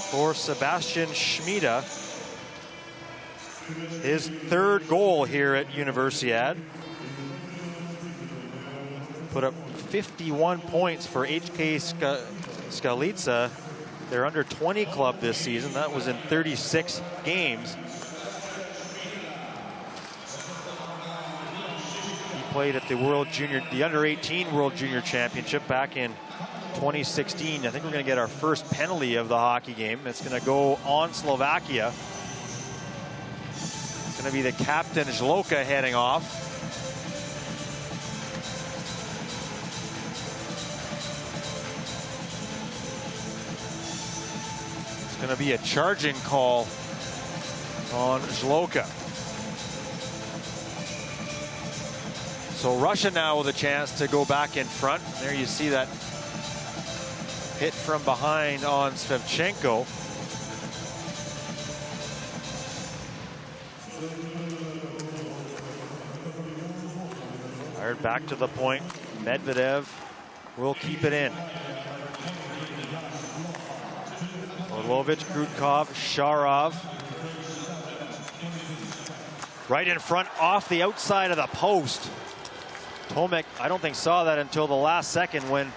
for Sebastian Schmida. His third goal here at Universiade. Put up 51 points for HK Skalica, their under 20 club this season. That was in 36 games. He played at the under 18 World Junior Championship back in 2016. I think we're going to get our first penalty of the hockey game. It's going to go on Slovakia. It's going to be the captain, Zloka, heading off. It's going to be a charging call on Zloka. So Russia now with a chance to go back in front. There you see that hit from behind on Svevchenko. Fired back to the point. Medvedev will keep it in. Orlovic, Krudkov, Sharov. Right in front, off the outside of the post. Tomek, I don't think saw that until the last second when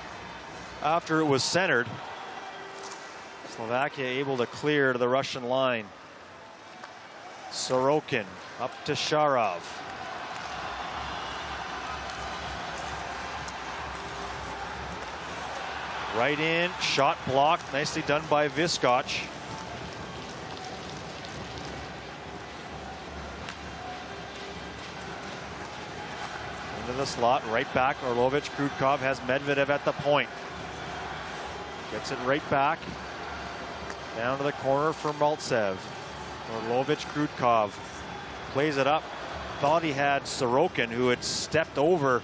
after it was centered. Slovakia able to clear to the Russian line. Sorokin up to Sharov. Right in, shot blocked, nicely done by Viskoch. Into the slot, right back. Orlovich, Krudkov has Medvedev at the point. Gets it right back. Down to the corner for Maltsev. Orlovich, Krudkov plays it up. Thought he had Sorokin, who had stepped over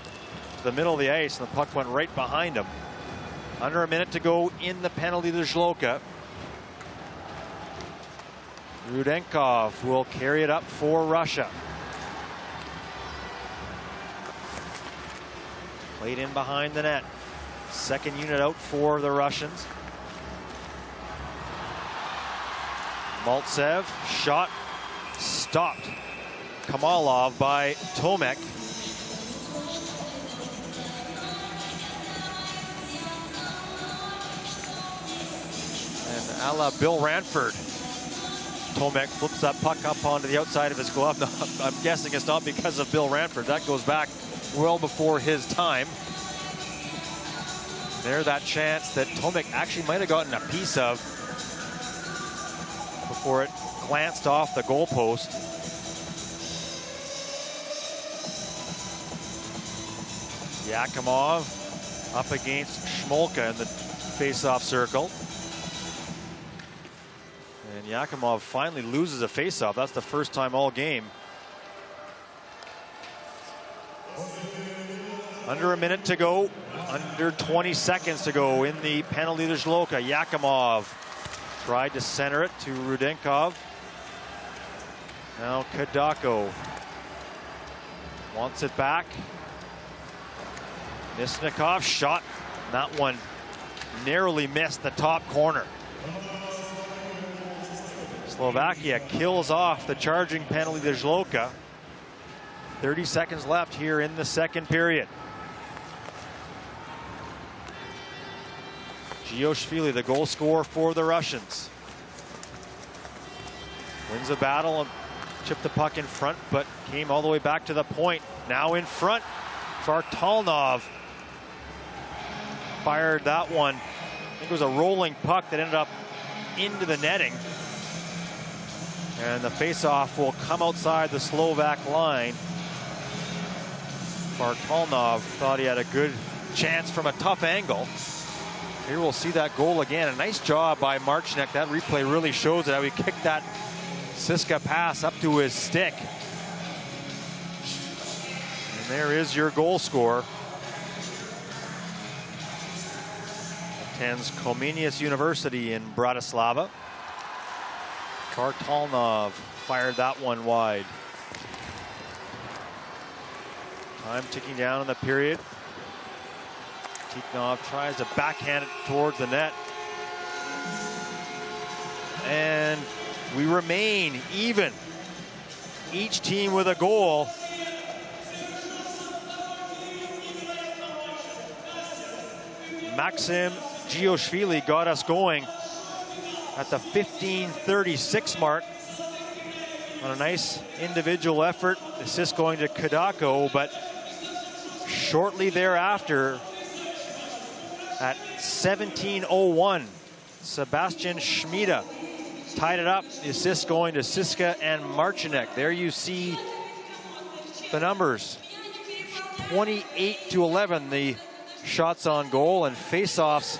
to the middle of the ice, and the puck went right behind him. Under a minute to go in the penalty to Zhloka. Rudenkov will carry it up for Russia. Played in behind the net. Second unit out for the Russians. Maltsev, shot, stopped. Kamalov by Tomek. And a la Bill Ranford, Tomek flips that puck up onto the outside of his glove. No, I'm guessing it's not because of Bill Ranford. That goes back well before his time. There, that chance that Tomek actually might have gotten a piece of before it glanced off the goalpost. Yakimov up against Schmolka in the face-off circle. And Yakimov finally loses a face-off. That's the first time all game. Under a minute to go, under 20 seconds to go in the penalty to Zhloka. Yakimov tried to center it to Rudenkov. Now Kadako wants it back. Nisnikov shot. That one narrowly missed the top corner. Slovakia kills off the charging penalty to Zhloka. 30 seconds left here in the second period. Gioshvili, the goal scorer for the Russians. Wins the battle and chipped the puck in front, but came all the way back to the point. Now in front, Vartalnov fired that one. I think it was a rolling puck that ended up into the netting. And the faceoff will come outside the Slovak line. Vartalnov thought he had a good chance from a tough angle. Here we'll see that goal again. A nice job by Marchnek. That replay really shows it, how he kicked that Siska pass up to his stick. And there is your goal scorer. Attends Comenius University in Bratislava. Vartalnov fired that one wide. Time ticking down in the period. Tikhonov tries to backhand it towards the net. And we remain even. Each team with a goal. Maxim Gioshvili got us going at the 15:36 mark on a nice individual effort. Assist going to Kadako, but shortly thereafter, at 17:01, Sebastian Schmida tied it up. The assist going to Siska and Marchinek. There you see the numbers. 28-11, the shots on goal, and face-offs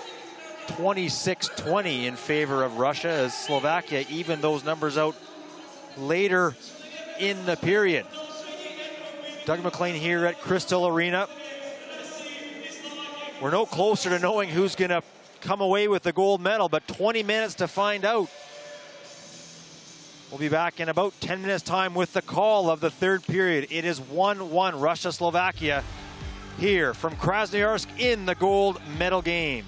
26-20 in favor of Russia, as Slovakia evened those numbers out later in the period. Doug McLean here at Crystal Arena. We're no closer to knowing who's going to come away with the gold medal, but 20 minutes to find out. We'll be back in about 10 minutes time with the call of the third period. It is 1-1 Russia-Slovakia here from Krasnoyarsk in the gold medal game.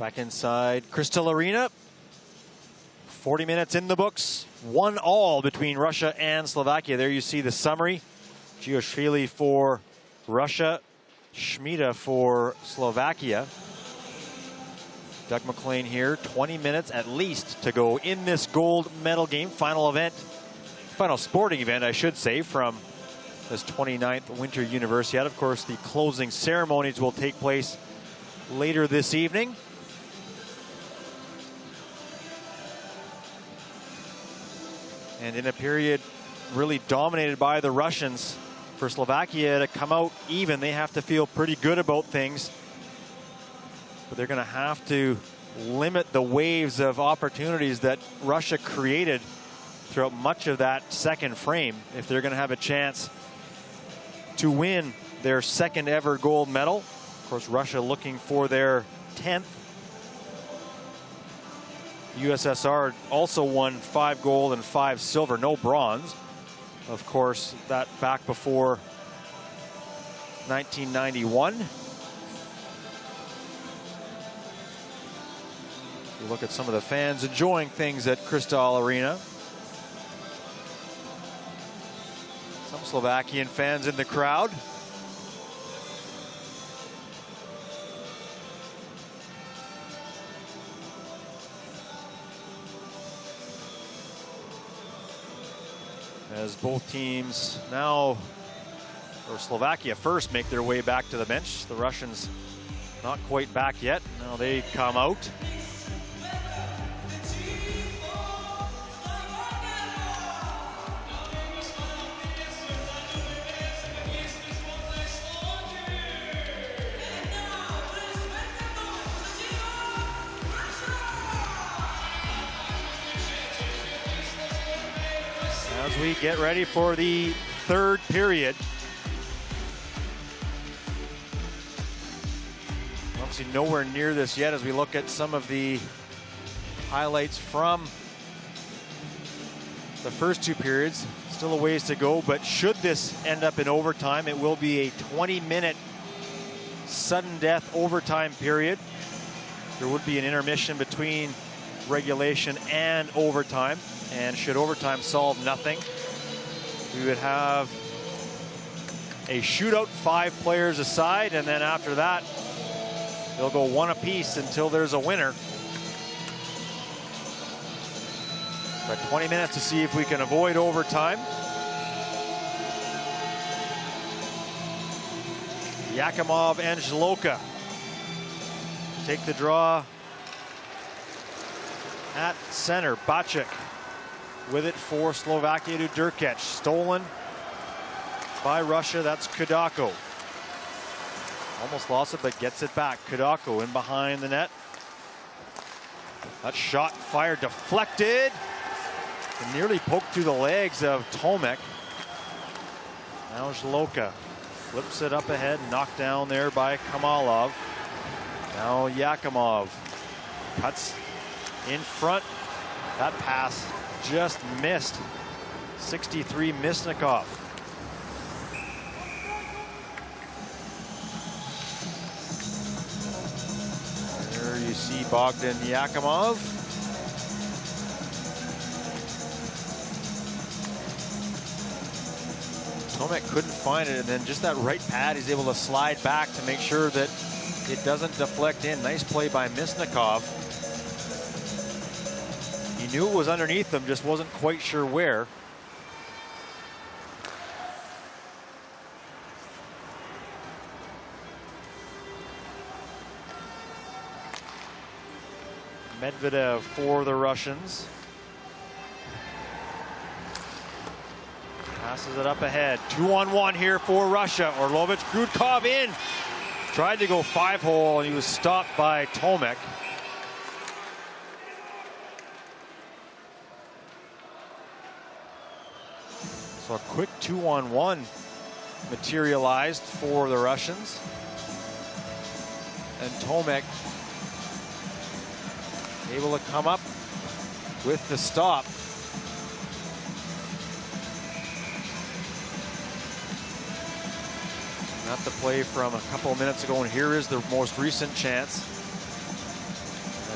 Back inside Crystal Arena. 40 minutes in the books. 1-1 between Russia and Slovakia. There you see the summary. Gioshvili for Russia. Schmida for Slovakia. Doug McLean here. 20 minutes at least to go in this gold medal game. Final event. Final sporting event, I should say, from this 29th Winter Universiade. Of course, the closing ceremonies will take place later this evening. And in a period really dominated by the Russians, for Slovakia to come out even, they have to feel pretty good about things. But they're going to have to limit the waves of opportunities that Russia created throughout much of that second frame if they're going to have a chance to win their second ever gold medal. Of course, Russia looking for their 10th. USSR also won 5 gold and 5 silver, no bronze. Of course, that back before 1991. You look at some of the fans enjoying things at Kristall Arena. Some Slovakian fans in the crowd. As both teams now, or Slovakia first, make their way back to the bench. The Russians not quite back yet. Now they come out. As we get ready for the third period. Obviously nowhere near this yet as we look at some of the highlights from the first 2 periods. Still a ways to go, but should this end up in overtime, it will be a 20-minute sudden death overtime period. There would be an intermission between regulation and overtime. And should overtime solve nothing, we would have a shootout, 5 players aside, and then after that, they'll go 1 apiece until there's a winner. Got 20 minutes to see if we can avoid overtime. Yakimov and Zloka take the draw at center. Bacek with it for Slovakia to Durkec. Stolen by Russia. That's Kudako. Almost lost it, but gets it back. Kudako in behind the net. That shot fired, deflected. And nearly poked through the legs of Tomek. Now Zloka flips it up ahead. Knocked down there by Kamalov. Now Yakimov cuts in front. That pass just missed. 63 Misnikov. There you see Bogdan Yakimov. Tomek couldn't find it, and then just that right pad, he's able to slide back to make sure that it doesn't deflect in. Nice play by Misnikov. He knew it was underneath him, just wasn't quite sure where. Medvedev for the Russians. Passes it up ahead. 2-on-1 here for Russia. Orlovich, Grudkov in. Tried to go 5-hole and he was stopped by Tomek. So a quick 2-on-1 materialized for the Russians. And Tomek able to come up with the stop. Not the play from a couple of minutes ago, and here is the most recent chance.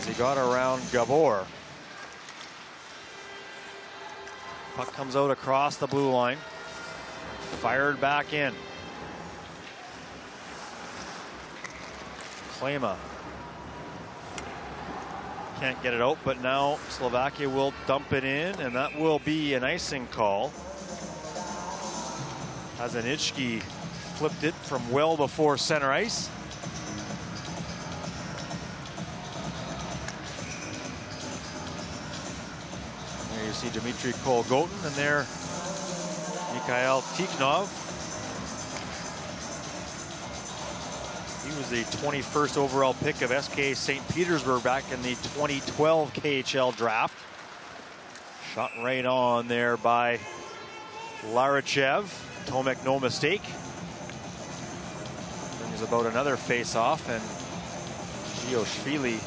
as he got around Gabor. Puck comes out across the blue line. Fired back in. Klima can't get it out, but now Slovakia will dump it in, and that will be an icing call. Hazanichki flipped it from well before center ice. There you see Dmitry Kolgotin, and there Mikhail Tikhnov. He was the 21st overall pick of SK St. Petersburg back in the 2012 KHL draft. Shot right on there by Larachev. Tomek, no mistake. Brings about another face-off, and Gioshvili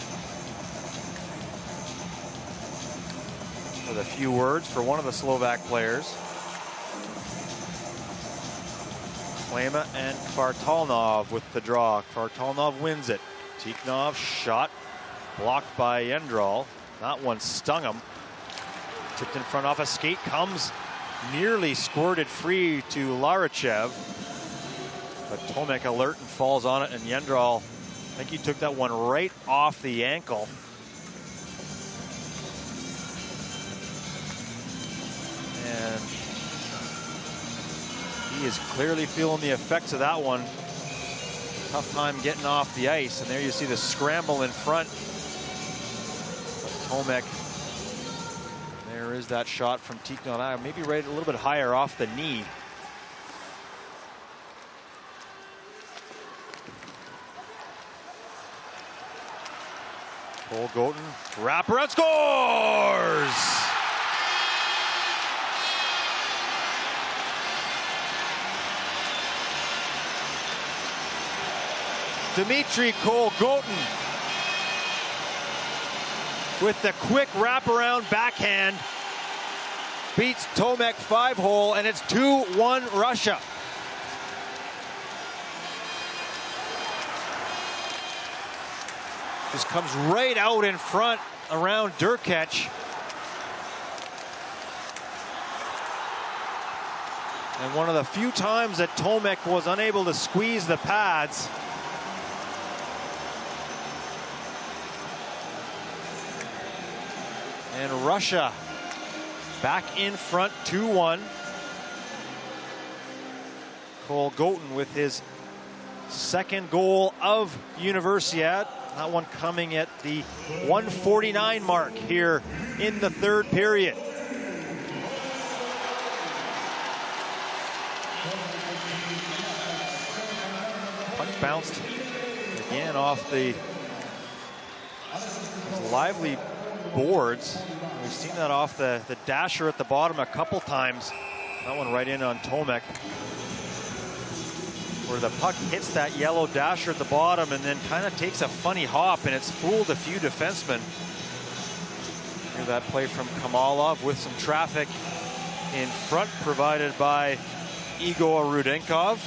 with a few words for one of the Slovak players. Klima and Kvartalnov with the draw. Kvartalnov wins it. Tikhnov shot blocked by Yendral. That one stung him. Tipped in front off a skate, comes nearly squirted free to Larachev. But Tomek alert and falls on it, and Yendral, I think he took that one right off the ankle. And he is clearly feeling the effects of that one. Tough time getting off the ice, and there you see the scramble in front. But Tomek, there is that shot from Tikhnov, maybe right a little bit higher off the knee. Kolgotin, wraparound, scores! Dmitry Kolgotin with the quick wraparound backhand beats Tomek 5-hole, and it's 2-1 Russia. Just comes right out in front around Durkach. And one of the few times that Tomek was unable to squeeze the pads. And Russia back in front, 2-1. Kolgotin with his second goal of Universiade. That one coming at the 1:49 mark here in the third period. Puck bounced again off the lively boards. We've seen that off the dasher at the bottom a couple times. That one right in on Tomek, where the puck hits that yellow dasher at the bottom and then kind of takes a funny hop, and it's fooled a few defensemen. Here's that play from Kamalov with some traffic in front provided by Igor Rudenkov.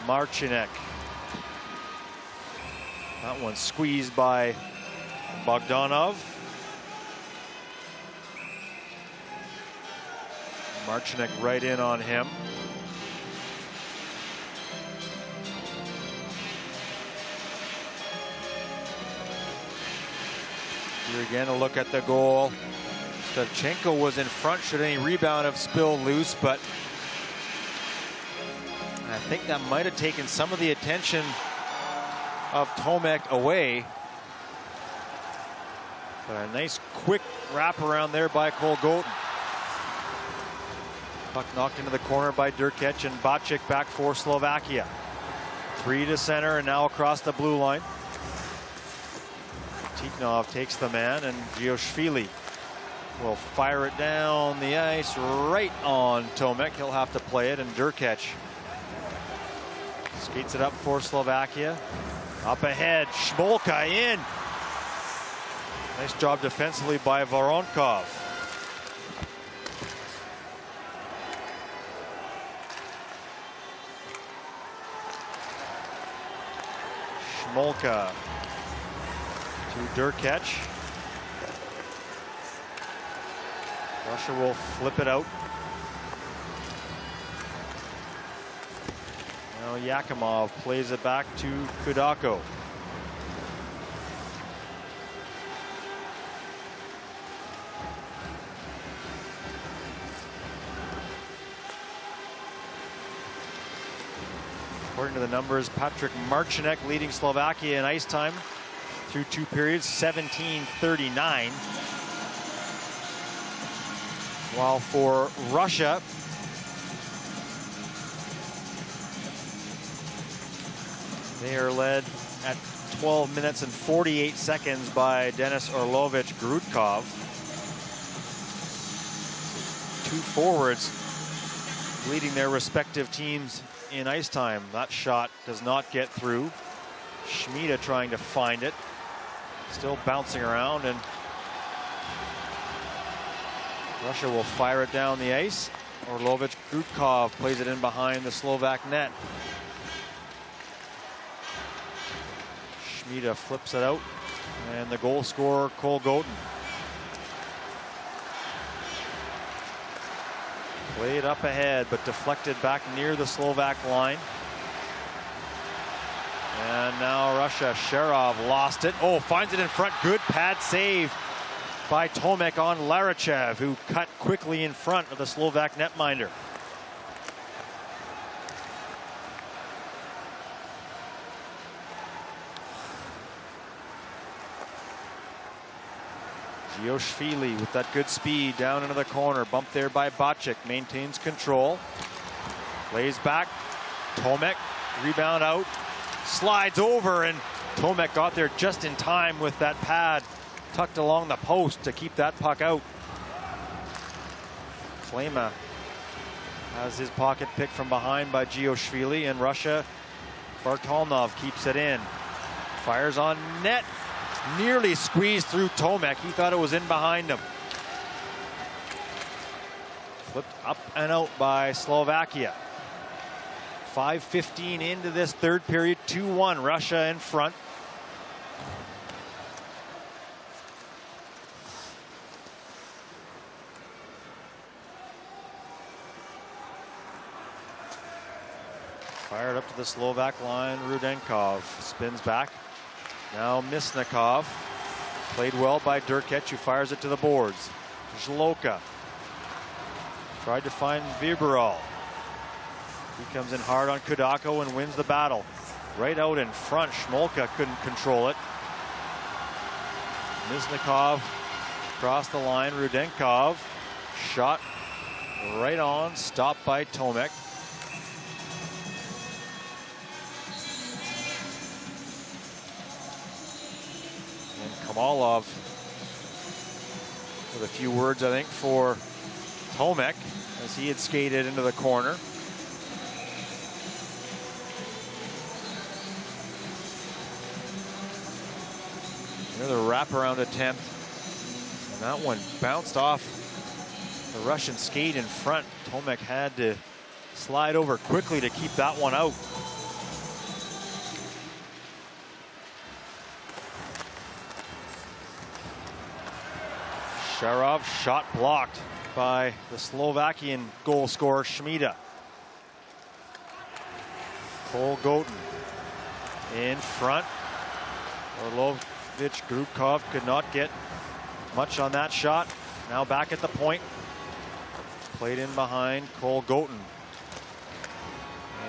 Marcinek. That one squeezed by Bogdanov. Marcinek right in on him. Here again, a look at the goal. Shevchenko was in front should any rebound have spilled loose, but I think that might have taken some of the attention of Tomek away. But a nice quick wraparound there by Kolgotin. Puck knocked into the corner by Durkach, and Bacik back for Slovakia. 3 to center and now across the blue line. Tikhnov takes the man, and Gioshvili will fire it down the ice right on Tomek. He'll have to play it, and Durkach skates it up for Slovakia. Up ahead, Smolka in. Nice job defensively by Voronkov. Smolka to Durkech. Russia will flip it out. Now Yakimov plays it back to Kudako. According to the numbers, Patrick Marcinek leading Slovakia in ice time through 2 periods, 17:39. While for Russia, they are led at 12 minutes and 48 seconds by Denis Orlovich Grudkov. 2 forwards leading their respective teams in ice time. That shot does not get through. Schmida trying to find it. Still bouncing around, and Russia will fire it down the ice. Orlovich Grudkov plays it in behind the Slovak net. Schmida flips it out, and the goal scorer Cole Goten. Played up ahead, but deflected back near the Slovak line. And now Russia, Sharov lost it. Oh, finds it in front. Good pad save by Tomek on Larachev, who cut quickly in front of the Slovak netminder. Gioshvili with that good speed down into the corner. Bump there by Bacik. Maintains control. Plays back. Tomek. Rebound out. Slides over, and Tomek got there just in time with that pad tucked along the post to keep that puck out. Klema has his pocket picked from behind by Gioshvili, and Russia, Bartolnov keeps it in. Fires on net. Nearly squeezed through Tomek. He thought it was in behind him. Flipped up and out by Slovakia. 5:15 into this third period. 2-1 Russia in front. Fired up to the Slovak line. Rudenkov spins back. Now Misnikov. Played well by Durkech, who fires it to the boards. Zloka tried to find Viberol. He comes in hard on Kudako and wins the battle. Right out in front, Smolka couldn't control it. Misnikov across the line. Rudenkov shot right on, stopped by Tomek. Kamalov with a few words, I think, for Tomek as he had skated into the corner. Another wraparound attempt, and that one bounced off the Russian skate in front. Tomek had to slide over quickly to keep that one out. Sharov shot blocked by the Slovakian goal scorer Schmida. Cole Goten in front. Orlovich Grudkov could not get much on that shot. Now back at the point. Played in behind Cole Goten.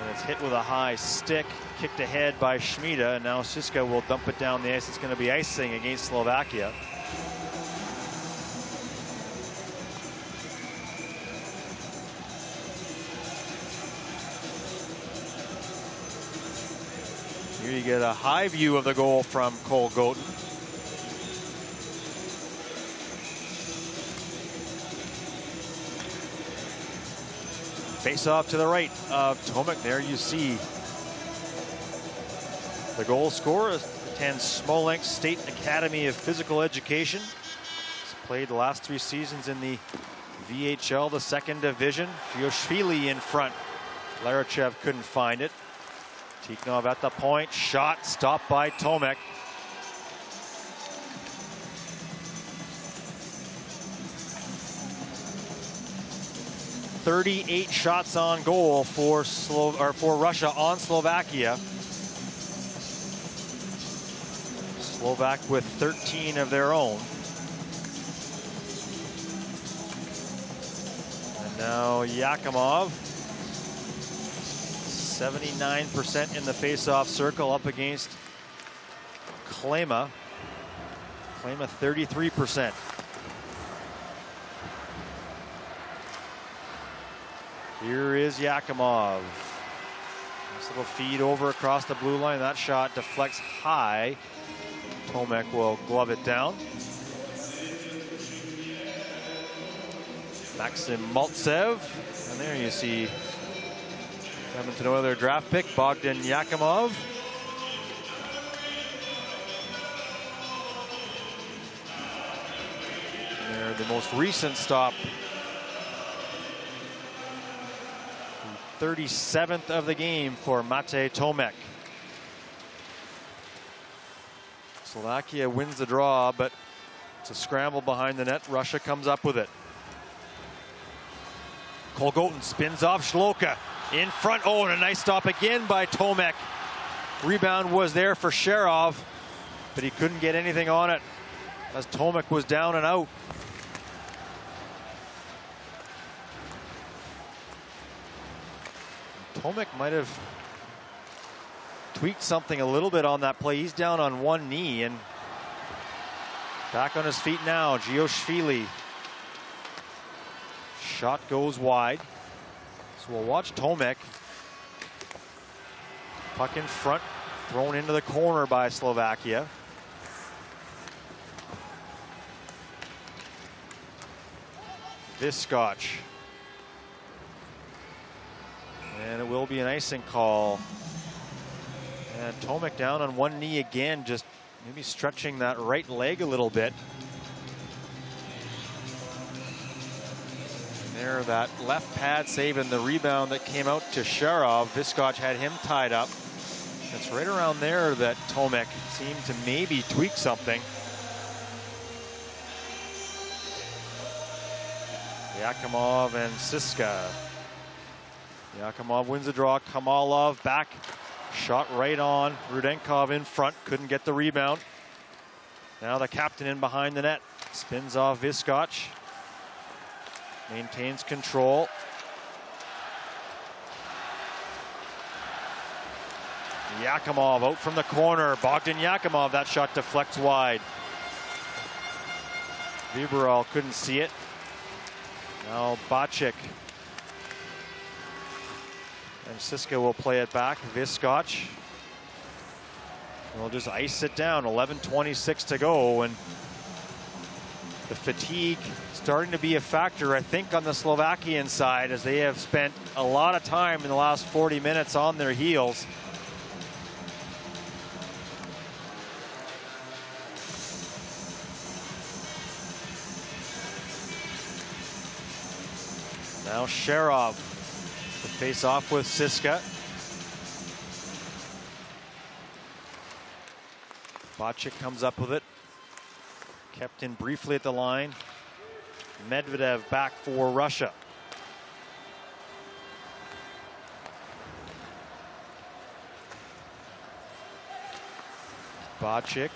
And it's hit with a high stick. Kicked ahead by Schmida. And now Siska will dump it down the ice. It's going to be icing against Slovakia. Here you get a high view of the goal from Cole Goten. Face off to the right of Tomek. There you see the The goal scorer attends Smolensk State Academy of Physical Education. He's played the last 3 seasons in the VHL, the 2nd division. Gioshvili in front. Larachev couldn't find it. Tikhnov at the point. Shot stopped by Tomek. "38 shots on goal for Russia on Slovakia. Slovak with 13 of their own. And now Yakimov, 79% in the face-off circle up against Klema. Klema 33%. Here is Yakimov. Nice little feed over across the blue line. That shot deflects high. Tomek will glove it down. Maxim Maltsev. And there you see, coming to no other draft pick, Bogdan Yakimov. And there, the most recent stop. 37th of the game for Matej Tomek. Slovakia wins the draw, but it's a scramble behind the net. Russia comes up with it. Kolgotin spins off Shloka in front. Oh, and a nice stop again by Tomek. Rebound was there for Sherov, but he couldn't get anything on it as Tomek was down and out. Tomek might have tweaked something a little bit on that play. He's down on one knee and back on his feet now. Gioshvili. Shot goes wide. So we'll watch Tomek. Puck in front, thrown into the corner by Slovakia. Viscotch. And it will be an icing call. And Tomek down on one knee again, just maybe stretching that right leg a little bit. And there, that left pad saving the rebound that came out to Sharov. Viscotch had him tied up. It's right around there that Tomek seemed to maybe tweak something. Yakimov and Siska. Yakimov wins the draw. Kamalov back. Shot right on. Rudenkov in front. Couldn't get the rebound. Now the captain in behind the net. Spins off Viscotch. Maintains control. Yakimov out from the corner. Bogdan Yakimov. That shot deflects wide. Viberal couldn't see it. Now Bacik. And Siska will play it back. Viscotch will just ice it down. 11:26 to go, and the fatigue starting to be a factor, I think, on the Slovakian side, as they have spent a lot of time in the last 40 minutes on their heels. Now Sherov. Face off with Siska. Bacik comes up with it. Kept in briefly at the line. Medvedev back for Russia. Bacik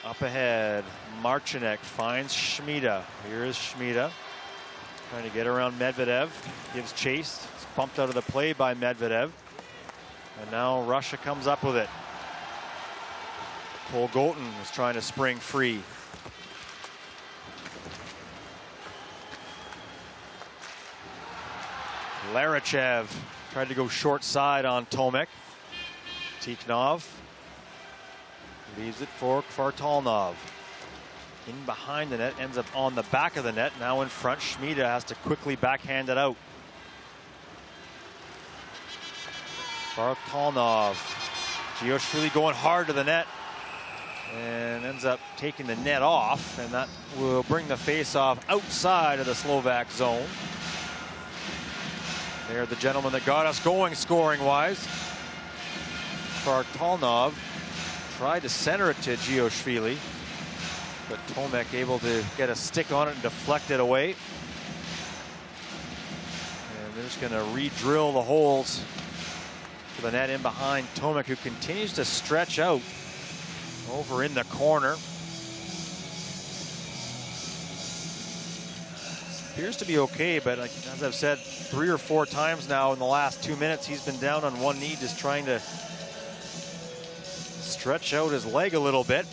up ahead. Marcinek finds Schmida. Here is Schmida. Trying to get around Medvedev. Gives chase. It's bumped out of the play by Medvedev. And now Russia comes up with it. Kolgotin was trying to spring free. Larachev tried to go short side on Tomek. Tikhnov leaves it for Kvartalnov. In behind the net, ends up on the back of the net. Now in front, Schmida has to quickly backhand it out. Kvartalnov Gioshvili going hard to the net and ends up taking the net off, and that will bring the face-off outside of the Slovak zone. They're the gentleman that got us going scoring-wise. Kvartalnov tried to center it to Gioshvili, but Tomek able to get a stick on it and deflect it away. And they're just going to re-drill the holes to the net in behind Tomek, who continues to stretch out over in the corner. Appears to be okay, but as I've said 3 or 4 times now in the last 2 minutes, he's been down on one knee just trying to stretch out his leg a little bit.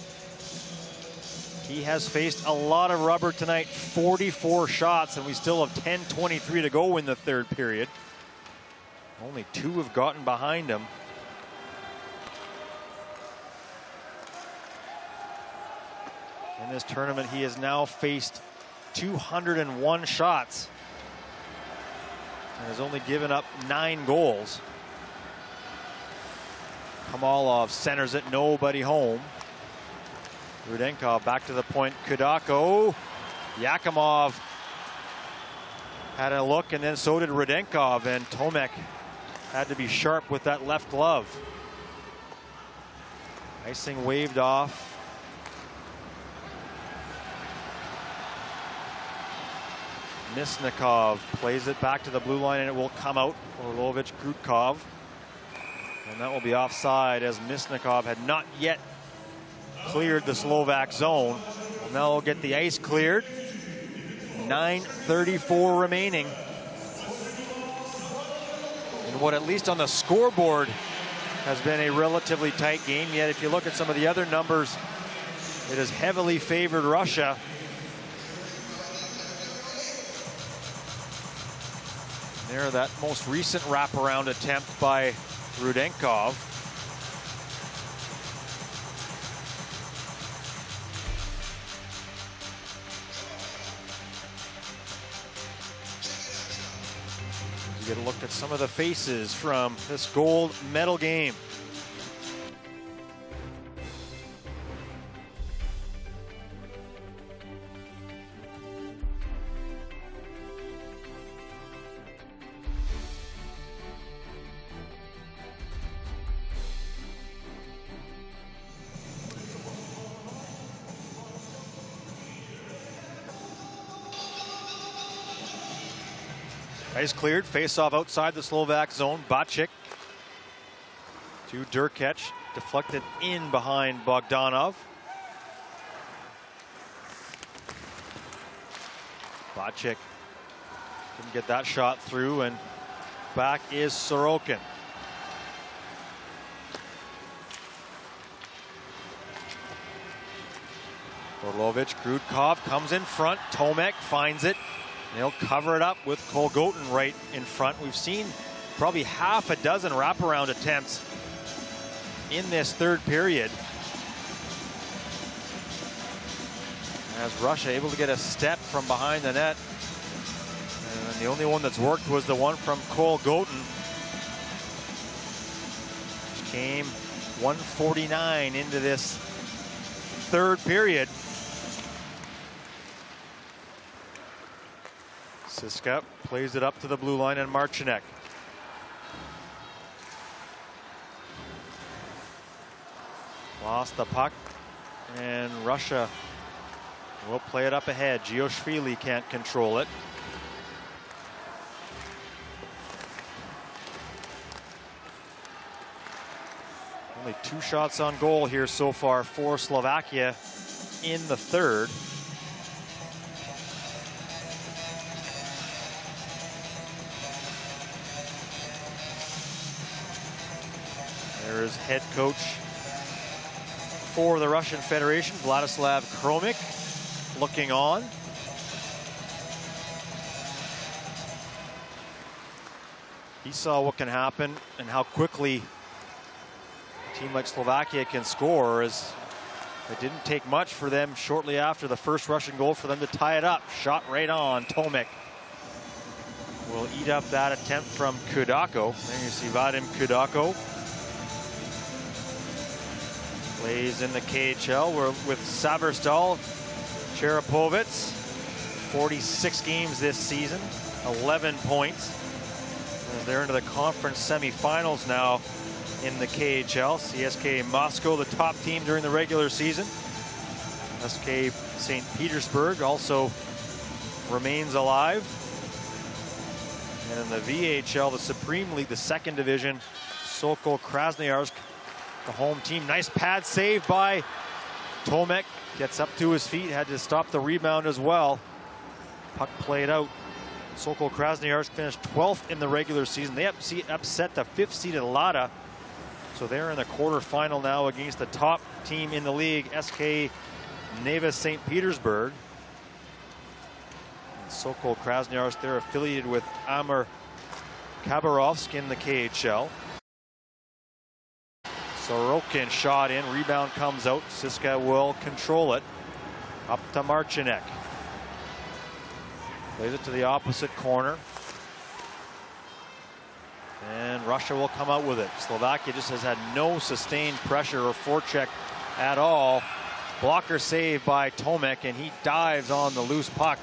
He has faced a lot of rubber tonight, 44 shots, and we still have 10:23 to go in the third period. Only 2 have gotten behind him. In this tournament, he has now faced 201 shots and has only given up 9 goals. Kamalov centers it, nobody home. Rudenkov back to the point. Kudako. Yakimov had a look, and then so did Rudenkov, and Tomek had to be sharp with that left glove. Icing waved off. Misnikov plays it back to the blue line, and it will come out. Orlovich Krutkov. And that will be offside, as Misnikov had not yet cleared the Slovak zone. Now we'll get the ice cleared. 9:34 remaining. And what, at least on the scoreboard, has been a relatively tight game. Yet if you look at some of the other numbers, it has heavily favored Russia. There, that most recent wraparound attempt by Rudenkov. You get a look at some of the faces from this gold medal game. Ice cleared, face off outside the Slovak zone. Bacik to Durkec, deflected in behind Bogdanov. Bacik didn't get that shot through, and back is Sorokin. Orlovich, Krutkov comes in front. Tomek finds it. They'll cover it up with Kolgotin right in front. We've seen probably half a dozen wraparound attempts in this third period, as Russia able to get a step from behind the net. And the only one that's worked was the one from Kolgotin, which came 1:49 into this third period. Siska plays it up to the blue line, and Marcinek. Lost the puck, and Russia will play it up ahead. Gioshvili can't control it. Only 2 shots on goal here so far for Slovakia in the third. There is head coach for the Russian Federation, Vladislav Kromik, looking on. He saw what can happen and how quickly a team like Slovakia can score, as it didn't take much for them shortly after the first Russian goal for them to tie it up. Shot right on. Tomek will eat up that attempt from Kudako. There you see Vadim Kudako. Plays in the KHL. We're with Saverstal, Cherepovets. 46 games this season, 11 points. As they're into the conference semifinals now in the KHL. CSK Moscow, the top team during the regular season. SK St. Petersburg also remains alive. And in the VHL, the Supreme League, the second division, Sokol Krasnoyarsk, the home team. Nice pad save by Tomek. Gets up to his feet, had to stop the rebound as well. Puck played out. Sokol Krasnoyarsk finished 12th in the regular season. They upset the 5th-seeded Lada. So they're in the quarterfinal now against the top team in the league, SK Neva St. Petersburg. And Sokol Krasnoyarsk, they're affiliated with Amur Khabarovsk in the KHL. Sorokin shot in, rebound comes out. Siska will control it. Up to Marcinek. Plays it to the opposite corner. And Russia will come out with it. Slovakia just has had no sustained pressure or forecheck at all. Blocker save by Tomek, and he dives on the loose puck.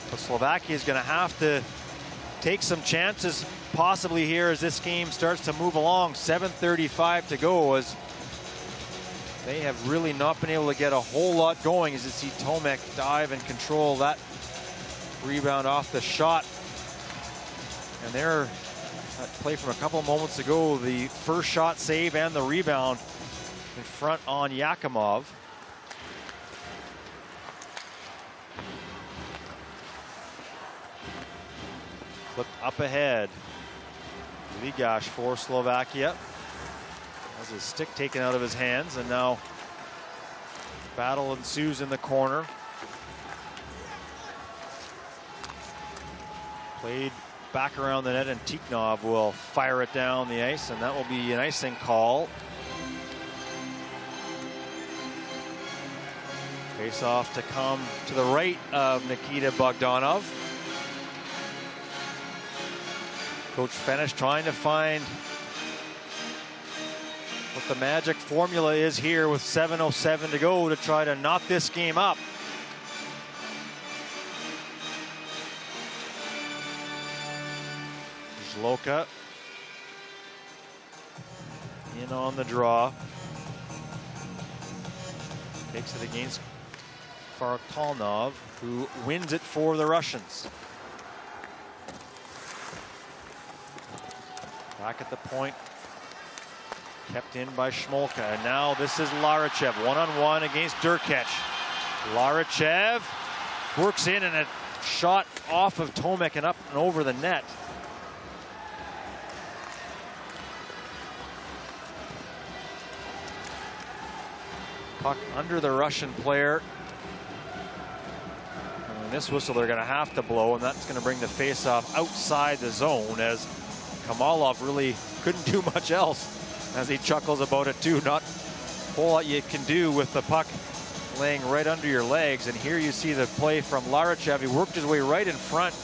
But Slovakia is going to have to take some chances possibly here as this game starts to move along. 7:35 to go as they have really not been able to get a whole lot going, as you see Tomek dive and control that rebound off the shot. And there, that play from a couple of moments ago, the first shot save and the rebound in front on Yakimov. Flipped up ahead. Ligash for Slovakia. Has his stick taken out of his hands, and now battle ensues in the corner. Played back around the net, and Tikhnov will fire it down the ice, and that will be an icing call. Face off to come to the right of Nikita Bogdanov. Coach Fenish trying to find what the magic formula is here with 7:07 to go to try to knot this game up. Zloka in on the draw. Takes it against Fartalnov, who wins it for the Russians. Back at the point, kept in by Shmolka, and now this is Larachev one-on-one against Durkech. Larachev works in, and a shot off of Tomek and up and over the net. Puck under the Russian player. And this whistle they're going to have to blow, and that's going to bring the face-off outside the zone, as Kamalov really couldn't do much else, as he chuckles about it too. Not a whole lot you can do with the puck laying right under your legs. And here you see the play from Larachev. He worked his way right in front.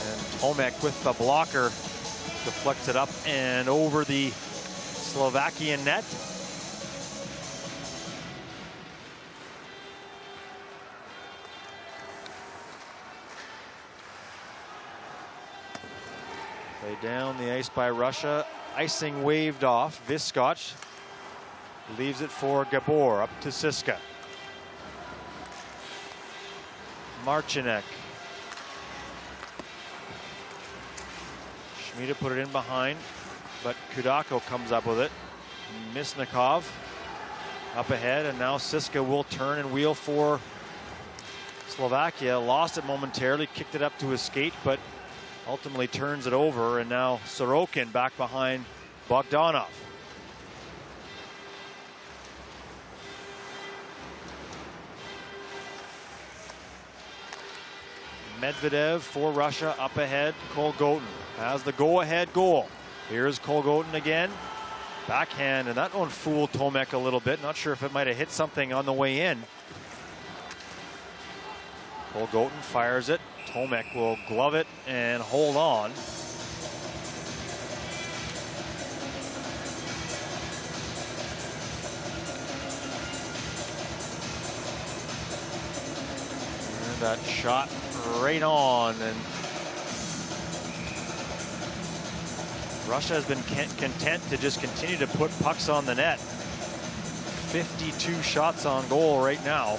And Tomek with the blocker deflects it up and over the Slovakian net. Play down the ice by Russia. Icing waved off. Viscotch leaves it for Gabor. Up to Siska. Marcinek. Schmida put it in behind, but Kudako comes up with it. Misnikov up ahead, and now Siska will turn and wheel for Slovakia. Lost it momentarily, kicked it up to his skate, but ultimately turns it over, and now Sorokin back behind Bogdanov. Medvedev for Russia up ahead. Kolgotin has the go-ahead goal. Here's Kolgotin again. Backhand, and that one fooled Tomek a little bit. Not sure if it might have hit something on the way in. Kolgotin fires it Tomek will glove it and hold on. And that shot right on, and Russia has been content to just continue to put pucks on the net. 52 shots on goal right now.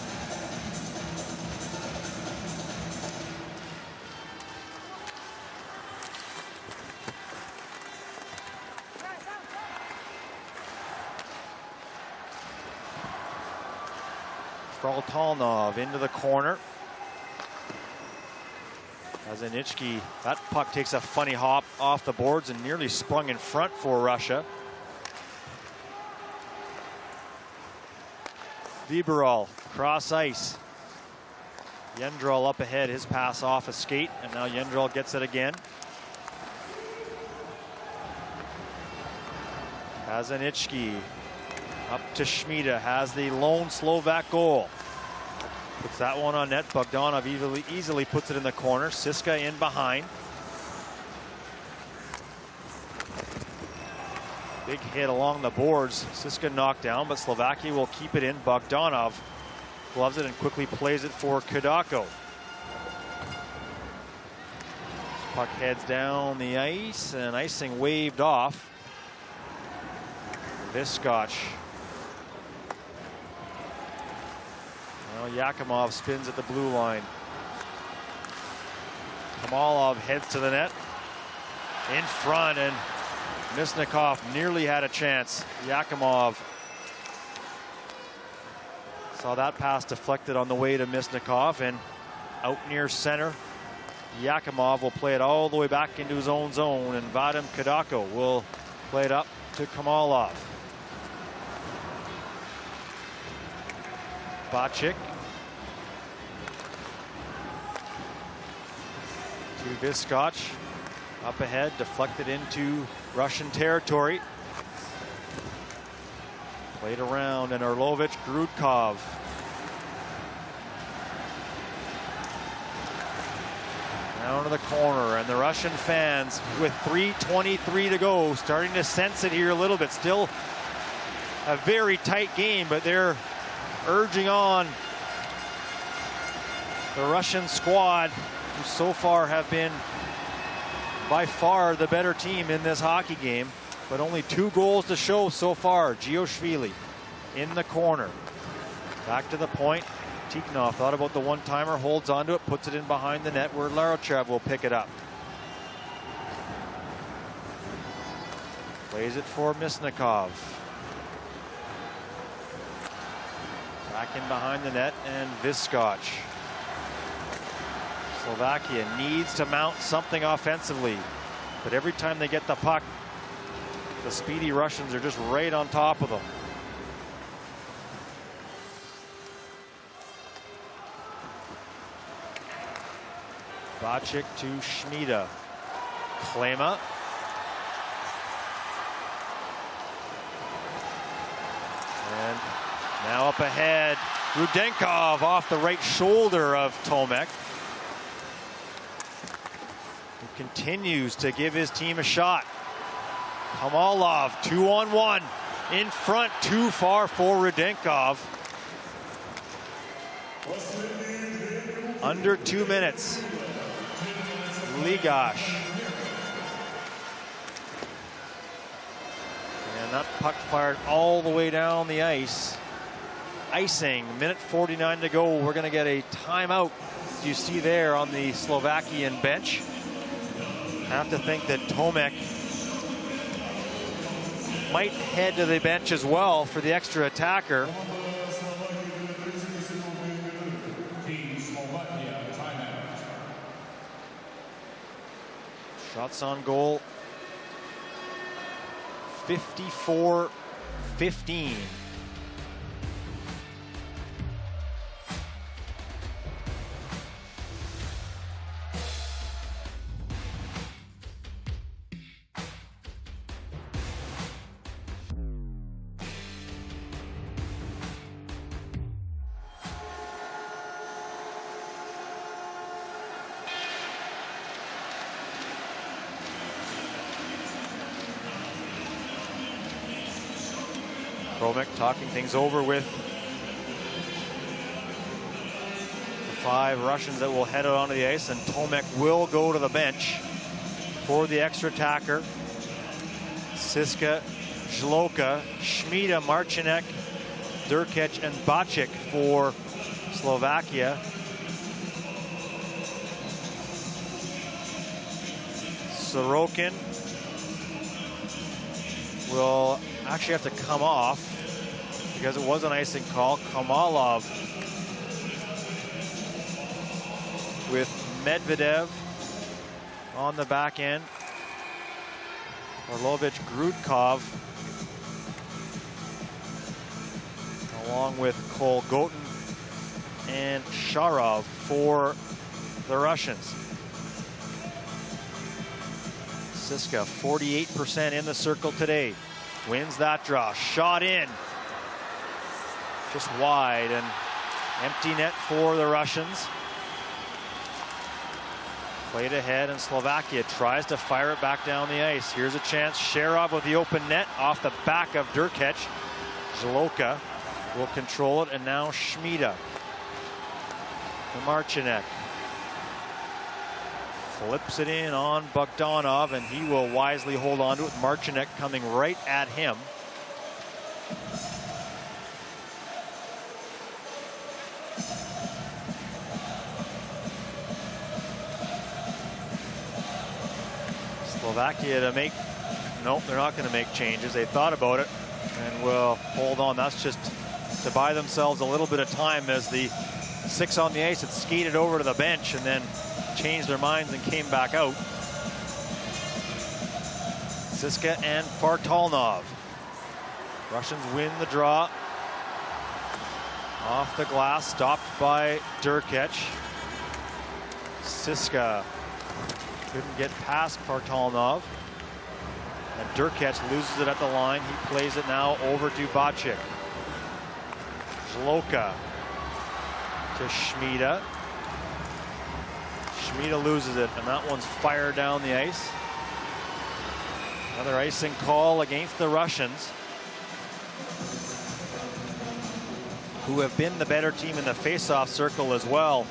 Froltalnov into the corner. Kazanitsky, that puck takes a funny hop off the boards and nearly sprung in front for Russia. Liberal, cross ice. Yendrel up ahead, his pass off a skate, and now Yendrel gets it again. Kazanitsky up to Schmida, has the lone Slovak goal. Puts that one on net. Bogdanov easily puts it in the corner. Siska in behind. Big hit along the boards. Siska knocked down, but Slovakia will keep it in. Bogdanov gloves it and quickly plays it for Kadako. Puck heads down the ice, and icing waved off. Viscotch. Now Yakimov spins at the blue line. Kamalov heads to the net. In front, and Misnikov nearly had a chance. Yakimov saw that pass deflected on the way to Misnikov, and out near center, Yakimov will play it all the way back into his own zone, and Vadim Kadako will play it up to Kamalov. Bacik to Viscotch. Up ahead, deflected into Russian territory. Played around, and Orlovich, Grudkov. Down to the corner, and the Russian fans with 3:23 to go starting to sense it here a little bit. Still a very tight game, but they're urging on the Russian squad, who so far have been by far the better team in this hockey game, but only 2 goals to show so far. Gioshvili in the corner. Back to the point. Tikhonov thought about the one-timer, holds onto it, puts it in behind the net where Larochev will pick it up. Plays it for Misnikov. Back in behind the net, and Viscotch. Slovakia needs to mount something offensively, but every time they get the puck, the speedy Russians are just right on top of them. Bacik to Schmida. Klema. And now up ahead, Rudenkov off the right shoulder of Tomek. He continues to give his team a shot. Kamalov, 2-on-1. In front, too far for Rudenkov. Under 2 minutes. Ligash. And that puck fired all the way down the ice. Icing, minute 49 to go. We're going to get a timeout, as you see there on the Slovakian bench. I have to think that Tomek might head to the bench as well for the extra attacker. Shots on goal, 54-15. Tomek talking things over with the 5 Russians that will head out onto the ice, and Tomek will go to the bench for the extra attacker. Siska, Zloka, Schmida, Marcinek, Durkec, and Bacik for Slovakia. Sorokin will actually have to come off because it was an icing call. Kamalov with Medvedev on the back end. Orlovich, Grudkov, along with Kolgotin and Sharov for the Russians. Siska, 48% in the circle today. Wins that draw. Shot in. Just wide, and empty net for the Russians. Played ahead, and Slovakia tries to fire it back down the ice. Here's a chance. Sharov with the open net off the back of Durkec. Zloka will control it, and now Schmida. To Marcinek. Flips it in on Bogdanov, and he will wisely hold on to it. Marcinek coming right at him. Slovakia to make, nope, they're not going to make changes. They thought about it and will hold on. That's just to buy themselves a little bit of time as the 6 on the ice had skated over to the bench and then changed their minds and came back out. Siska and Fartalnov. Russians win the draw. Off the glass, stopped by Durkec. Siska couldn't get past Fartalnov. And Durkec loses it at the line. He plays it now over to Bacik. Zloka to Schmida. Schmida loses it, and that one's fired down the ice. Another icing call against the Russians, who have been the better team in the face-off circle as well.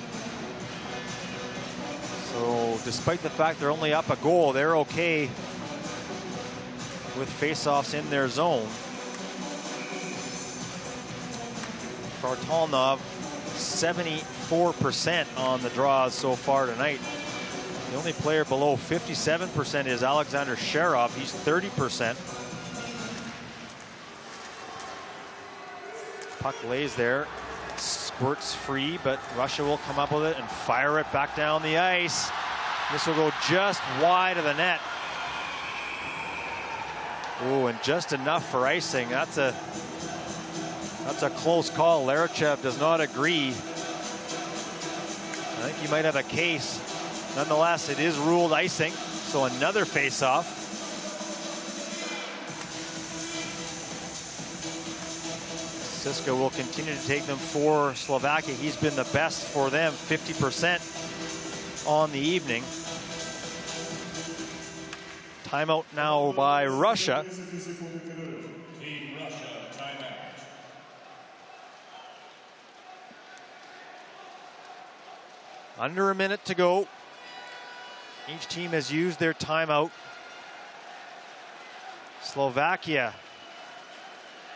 So despite the fact they're only up a goal, they're okay with face-offs in their zone. Fartalnov, 74% on the draws so far tonight. The only player below 57% is Alexander Sharov. He's 30%. Puck lays there, squirts free, but Russia will come up with it and fire it back down the ice. This will go just wide of the net. Oh, and just enough for icing. That's a close call. Larachev does not agree. I think he might have a case. Nonetheless, it is ruled icing, so another face-off. Siska will continue to take them for Slovakia. He's been the best for them, 50% on the evening. Timeout now by Russia. Under a minute to go. Each team has used their timeout. Slovakia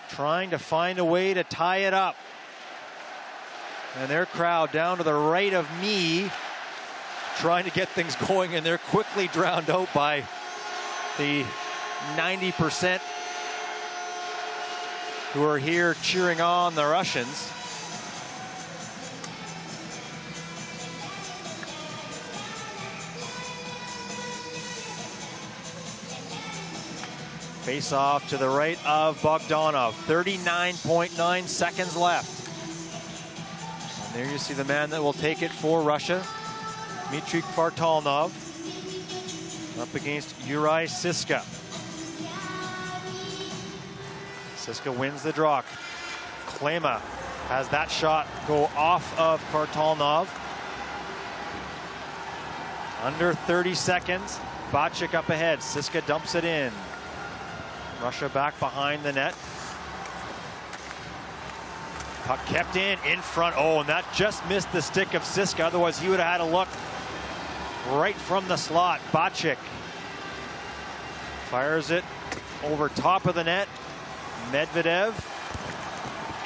trying to find a way to tie it up. And their crowd down to the right of me trying to get things going, and they're quickly drowned out by the 90% who are here cheering on the Russians. Face off to the right of Bogdanov. 39.9 seconds left. And there you see the man that will take it for Russia, Dmitry Fartalnov, up against Juraj Siska. Siska wins the draw. Klema has that shot go off of Fartalnov. Under 30 seconds. Bacik up ahead. Siska dumps it in. Russia back behind the net. Puck kept in front. Oh, and that just missed the stick of Siska. Otherwise, he would have had a look right from the slot. Bocek fires it over top of the net. Medvedev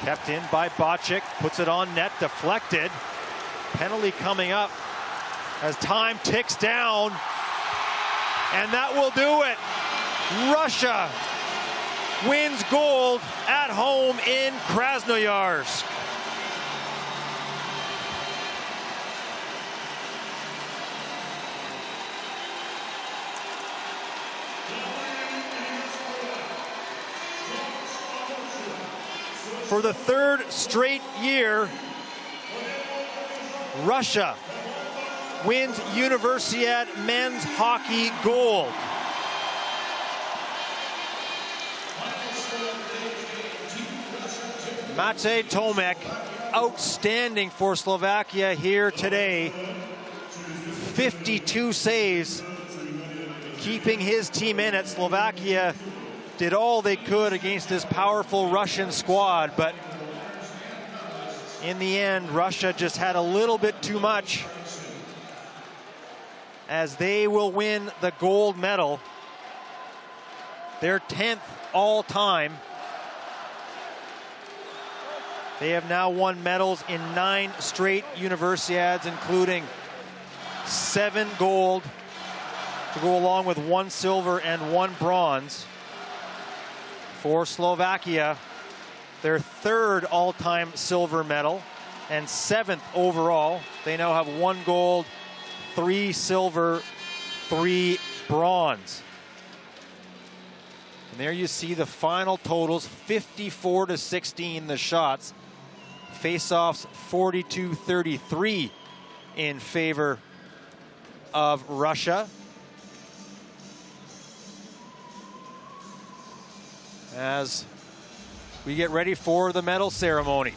kept in by Bocek. Puts it on net, deflected. Penalty coming up as time ticks down. And that will do it. Russia wins gold at home in Krasnoyarsk. For the third straight year, Russia wins Universiade men's hockey gold. Matej Tomek, outstanding for Slovakia here today. 52 saves, keeping his team in it. Slovakia did all they could against this powerful Russian squad, but in the end, Russia just had a little bit too much, as they will win the gold medal, their 10th all-time. They have now won medals in 9 straight Universiades, including 7 gold to go along with 1 silver and 1 bronze. For Slovakia, their 3rd all-time silver medal and 7th overall. They now have 1 gold, 3 silver, 3 bronze. And there you see the final totals, 54-16 the shots. Face-offs 42-33 in favor of Russia. As we get ready for the medal ceremony.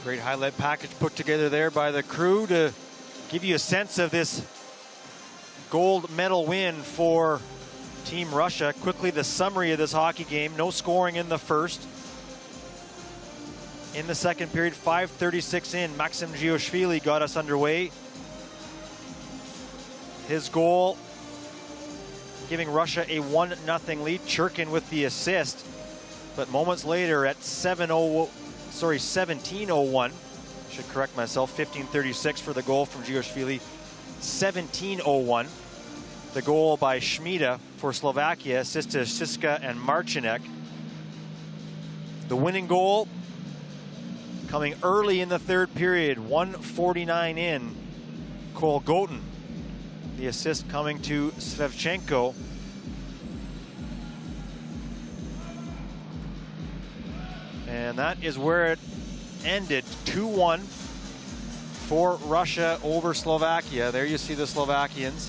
Great highlight package put together there by the crew to give you a sense of this gold medal win for Team Russia. Quickly, the summary of this hockey game. No scoring in the first. In the second period, 5:36 in, Maxim Giashvili got us underway. His goal giving Russia a 1-0 lead. Churkin with the assist. But moments later at 17:01, should correct myself, 15:36 for the goal from Giashvili. 17:01, the goal by Schmida for Slovakia, assist to Siska and Marcinek. The winning goal coming early in the third period, 1:49 in, Cole Goten. The assist coming to Svevchenko. And that is where it ended, 2-1 for Russia over Slovakia. There you see the Slovakians.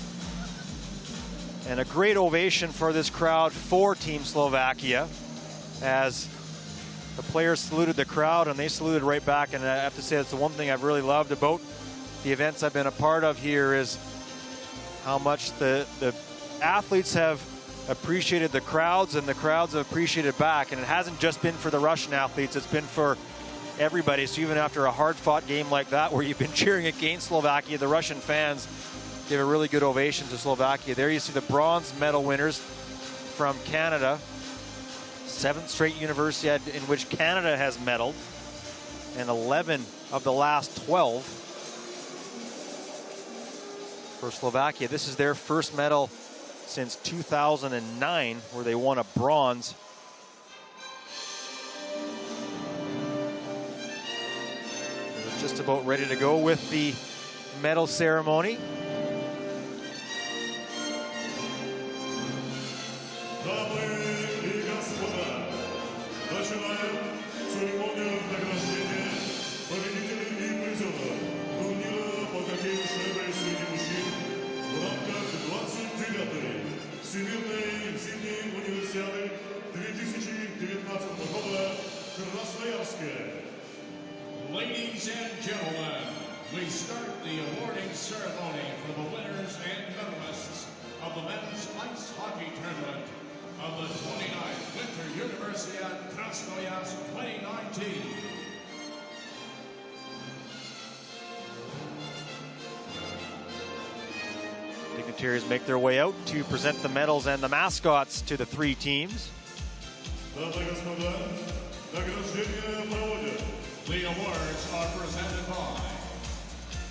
And a great ovation for this crowd for Team Slovakia as the players saluted the crowd and they saluted right back. And I have to say, that's the one thing I've really loved about the events I've been a part of here is how much the athletes have appreciated the crowds and the crowds have appreciated back. And it hasn't just been for the Russian athletes, it's been for everybody. So even after a hard-fought game like that where you've been cheering against Slovakia, the Russian fans give a really good ovation to Slovakia. There you see the bronze medal winners from Canada. 7th straight Universiade in which Canada has medaled, and 11 of the last 12 for Slovakia. This is their first medal since 2009, where they won a bronze. They're just about ready to go with the medal ceremony. Ladies and gentlemen, we start the awarding ceremony for the winners and medalists of the men's ice hockey tournament of the 29th Winter Universiade Krasnoyarsk 2019. Dignitaries make their way out to present the medals and the mascots to the three teams. The awards are presented by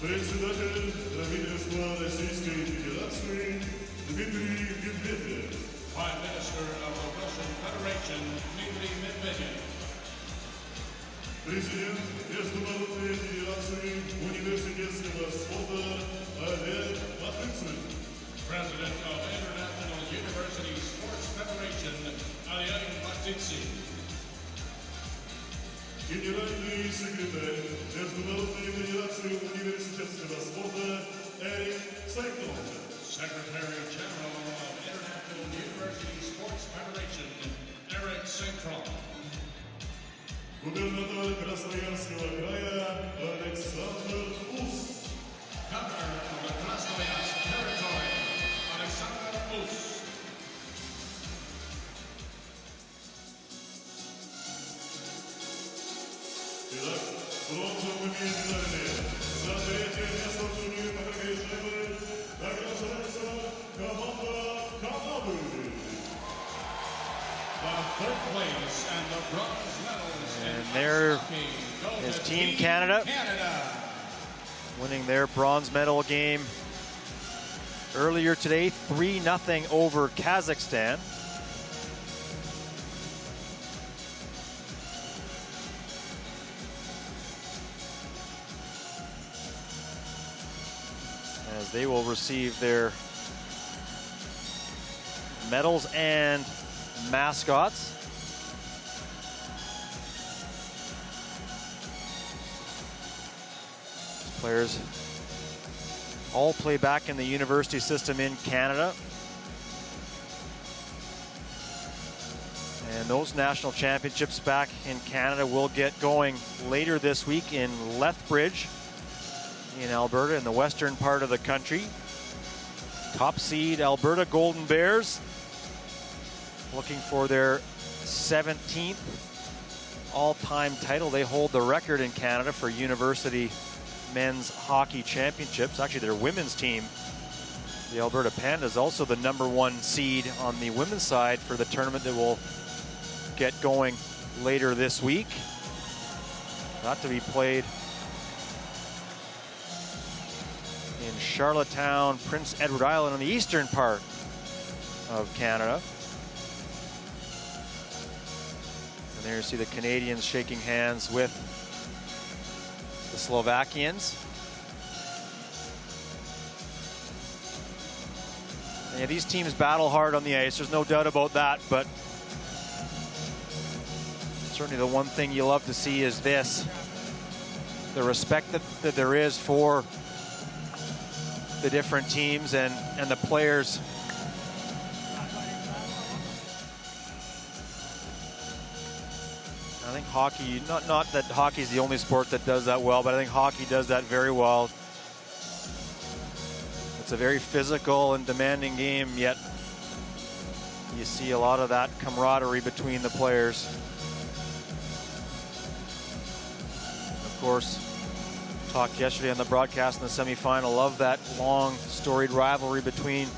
Председатель правительства Российской Федерации Дмитрий Медведев. Prime Minister of the Russian Federation, Dmitry Medvedev. Президент Международной Федерации университетского спорта Олег Матыцын. President of International University Sports Federation, Oleg Matitsyn. Генеральный секретарь Международной Федерации университетского спорта Эрик Сайкл. Secretary General of International University Sports Federation, Eric Central. Губернатор Красноярского края Александр Ус. Governor of the Krasnoyarsk Territory, Alexander Us. Итак, бронзовыми медалями за третье место в турнире по хоккею с шайбой награждается команда Канады. The third place and the bronze medals And in there ice hockey go is to Team Canada. Winning their bronze medal game earlier today, 3-0 over Kazakhstan. As they will receive their medals and mascots. Players all play back in the university system in Canada. And those national championships back in Canada will get going later this week in Lethbridge in Alberta, in the western part of the country. Top seed Alberta Golden Bears looking for their 17th all-time title. They hold the record in Canada for University men's hockey championships. Actually, their women's team, the Alberta Pandas, also the #1 seed on the women's side for the tournament that will get going later this week. Not to be played in Charlottetown, Prince Edward Island, on the eastern part of Canada. And there you see the Canadians shaking hands with the Slovakians. And yeah, these teams battle hard on the ice, there's no doubt about that, but certainly the one thing you love to see is this, the respect that there is for the different teams and the players. I think hockey, not that hockey is the only sport that does that well, but I think hockey does that very well. It's a very physical and demanding game, yet you see a lot of that camaraderie between the players. Of course, talked yesterday on the broadcast in the semifinal. Love that long, storied rivalry between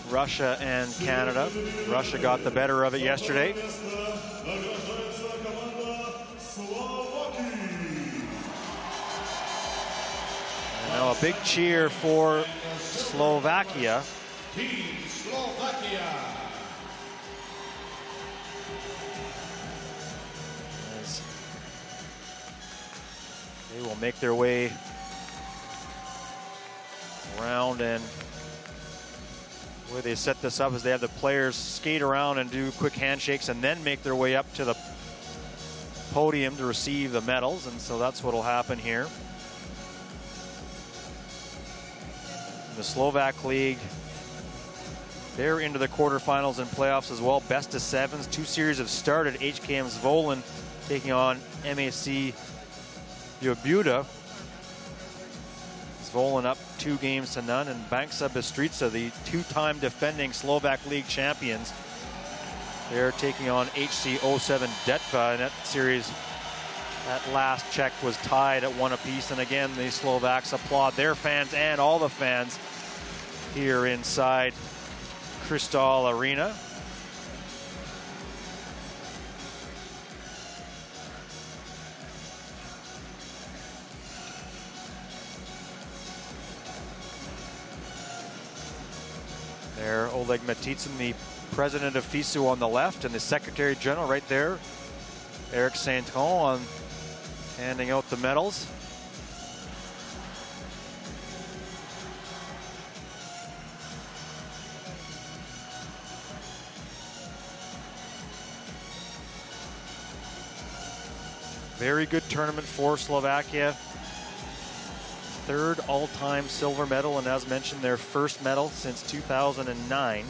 Russia and Canada. Russia got the better of it yesterday. And now a big cheer for Slovakia. Team Slovakia. As they will make their way around, and the way they set this up is they have the players skate around and do quick handshakes and then make their way up to the podium to receive the medals, and so that's what will happen here. The Slovak League, they're into the quarterfinals and playoffs as well. Best of sevens. Two series have started. HKM Zvolin taking on MAC Yobuda. Zvolin up 2-0, and Banksa Bystrica, the two-time defending Slovak League champions, they're taking on HC 07 Detva, and that series, that last check was tied at 1 apiece. And again, the Slovaks applaud their fans and all the fans here inside Kristall Arena. There, Oleg Matitsyn, the president of FISU, on the left, and the secretary general right there, Eric Sainton, on handing out the medals. Very good tournament for Slovakia. Third all-time silver medal, and as mentioned, their first medal since 2009.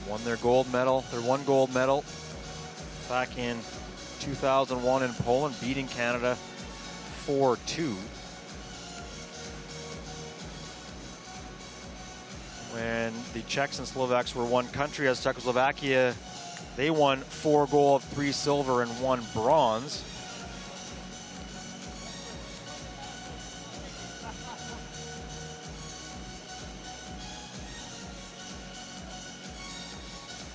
Won their gold medal, their one gold medal back in 2001 in Poland, beating Canada 4-2. When the Czechs and Slovaks were one country, as Czechoslovakia, they won 4 gold, 3 silver, and 1 bronze.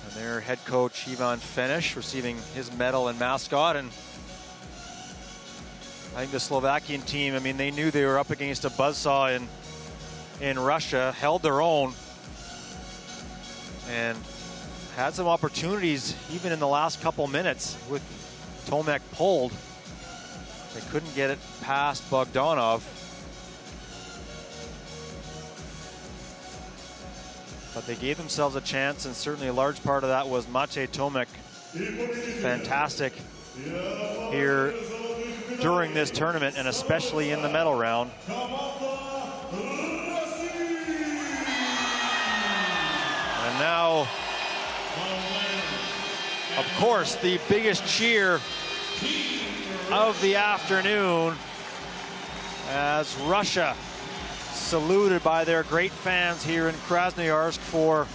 And their head coach, Ivan Fenish, receiving his medal and mascot. And I think the Slovakian team, I mean, they knew they were up against a buzzsaw in Russia, held their own, and had some opportunities even in the last couple minutes with Tomek pulled. They couldn't get it past Bogdanov. But they gave themselves a chance, and certainly a large part of that was Maciej Tomek. Fantastic here during this tournament, and especially in the medal round. And now, of course, the biggest cheer of the afternoon as Russia saluted by their great fans here in Krasnoyarsk for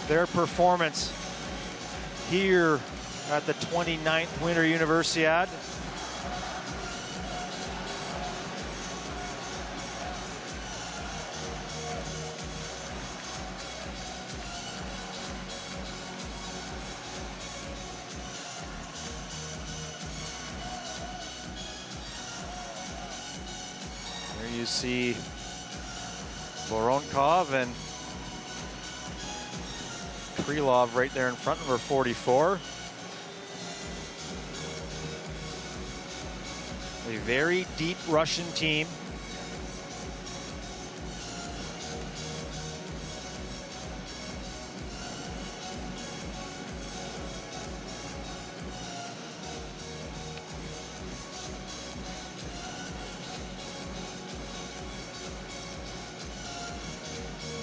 their performance here at the 29th Winter Universiade. There you see Voronkov and Krylov right there in front, number 44. A very deep Russian team.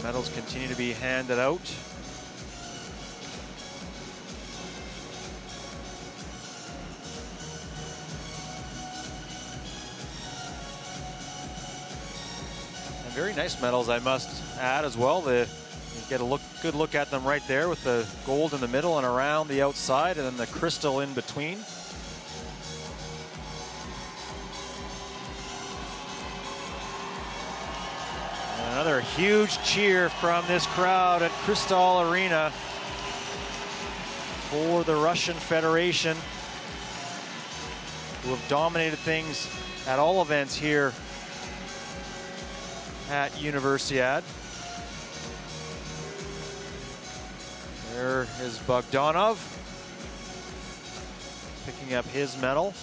Medals continue to be handed out. And very nice medals, I must add as well. You get a good look at them right there with the gold in the middle and around the outside, and then the crystal in between. Another huge cheer from this crowd at Krystal Arena for the Russian Federation, who have dominated things at all events here at Universiade. There is Bogdanov picking up his medal.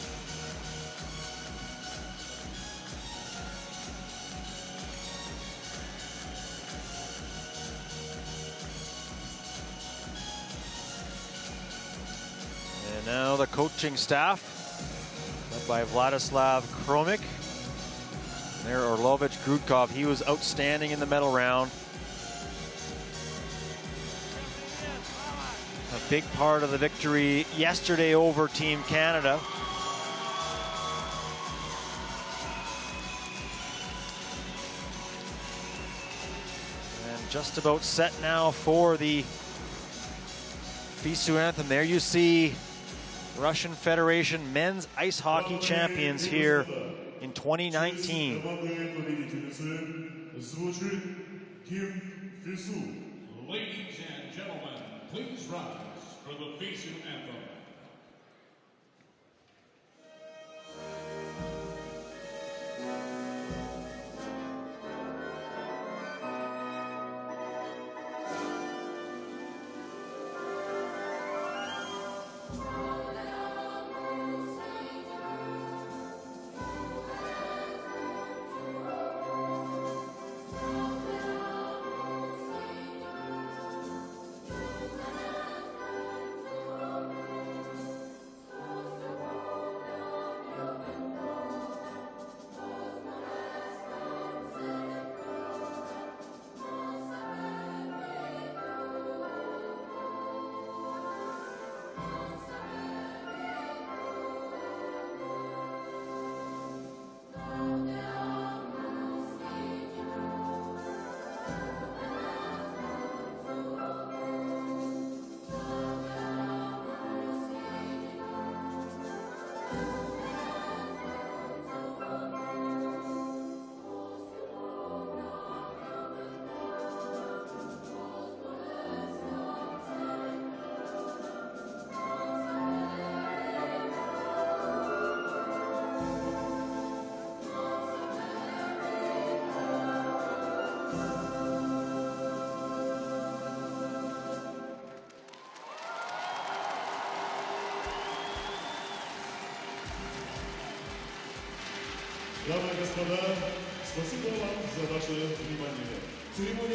And now the coaching staff, led by Vladislav Kromik. And there, Orlovich Grudkov, he was outstanding in the medal round. A big part of the victory yesterday over Team Canada. And just about set now for the FISU anthem. There you see Russian Federation men's ice hockey champions here in 2019. Ladies and gentlemen, please rise for the FISU anthem.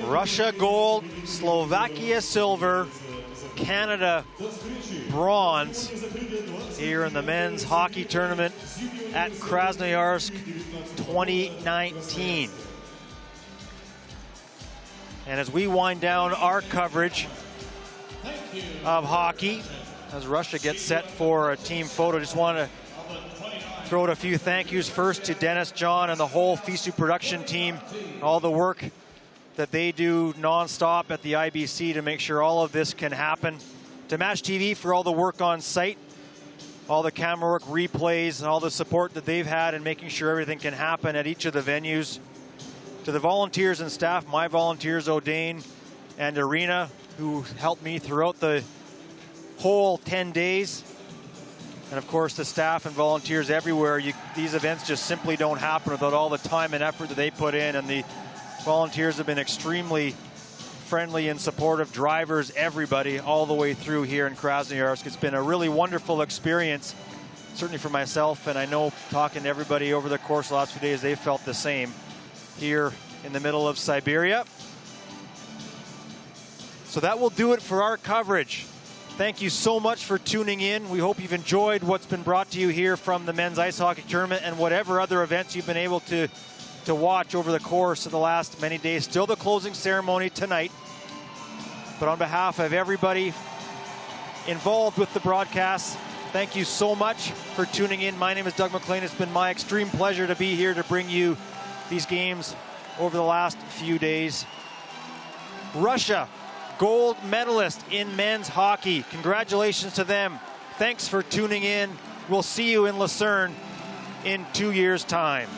Russia gold, Slovakia silver, Canada bronze here in the men's hockey tournament at Krasnoyarsk 2019. And as we wind down our coverage of hockey, as Russia gets set for a team photo, just want to throw out a few thank yous first to Dennis, John, and the whole FISU production team, all the work that they do nonstop at the IBC to make sure all of this can happen. To Match TV for all the work on site, all the camera work, replays, and all the support that they've had in making sure everything can happen at each of the venues. To the volunteers and staff, my volunteers, O'Dane and Arena, who helped me throughout the whole 10 days. And of course, the staff and volunteers everywhere. These events just simply don't happen without all the time and effort that they put in. And the volunteers have been extremely friendly and supportive. Drivers, everybody, all the way through here in Krasnoyarsk. It's been a really wonderful experience, certainly for myself. And I know talking to everybody over the course of the last few days, they felt the same here in the middle of Siberia. So that will do it for our coverage. Thank you so much for tuning in. We hope you've enjoyed what's been brought to you here from the men's ice hockey tournament and whatever other events you've been able to watch over the course of the last many days. Still the closing ceremony tonight. But on behalf of everybody involved with the broadcast, thank you so much for tuning in. My name is Doug McLean. It's been my extreme pleasure to be here to bring you these games over the last few days. Russia, gold medalist in men's hockey. Congratulations to them. Thanks for tuning in. We'll see you in Lucerne in 2 years' time.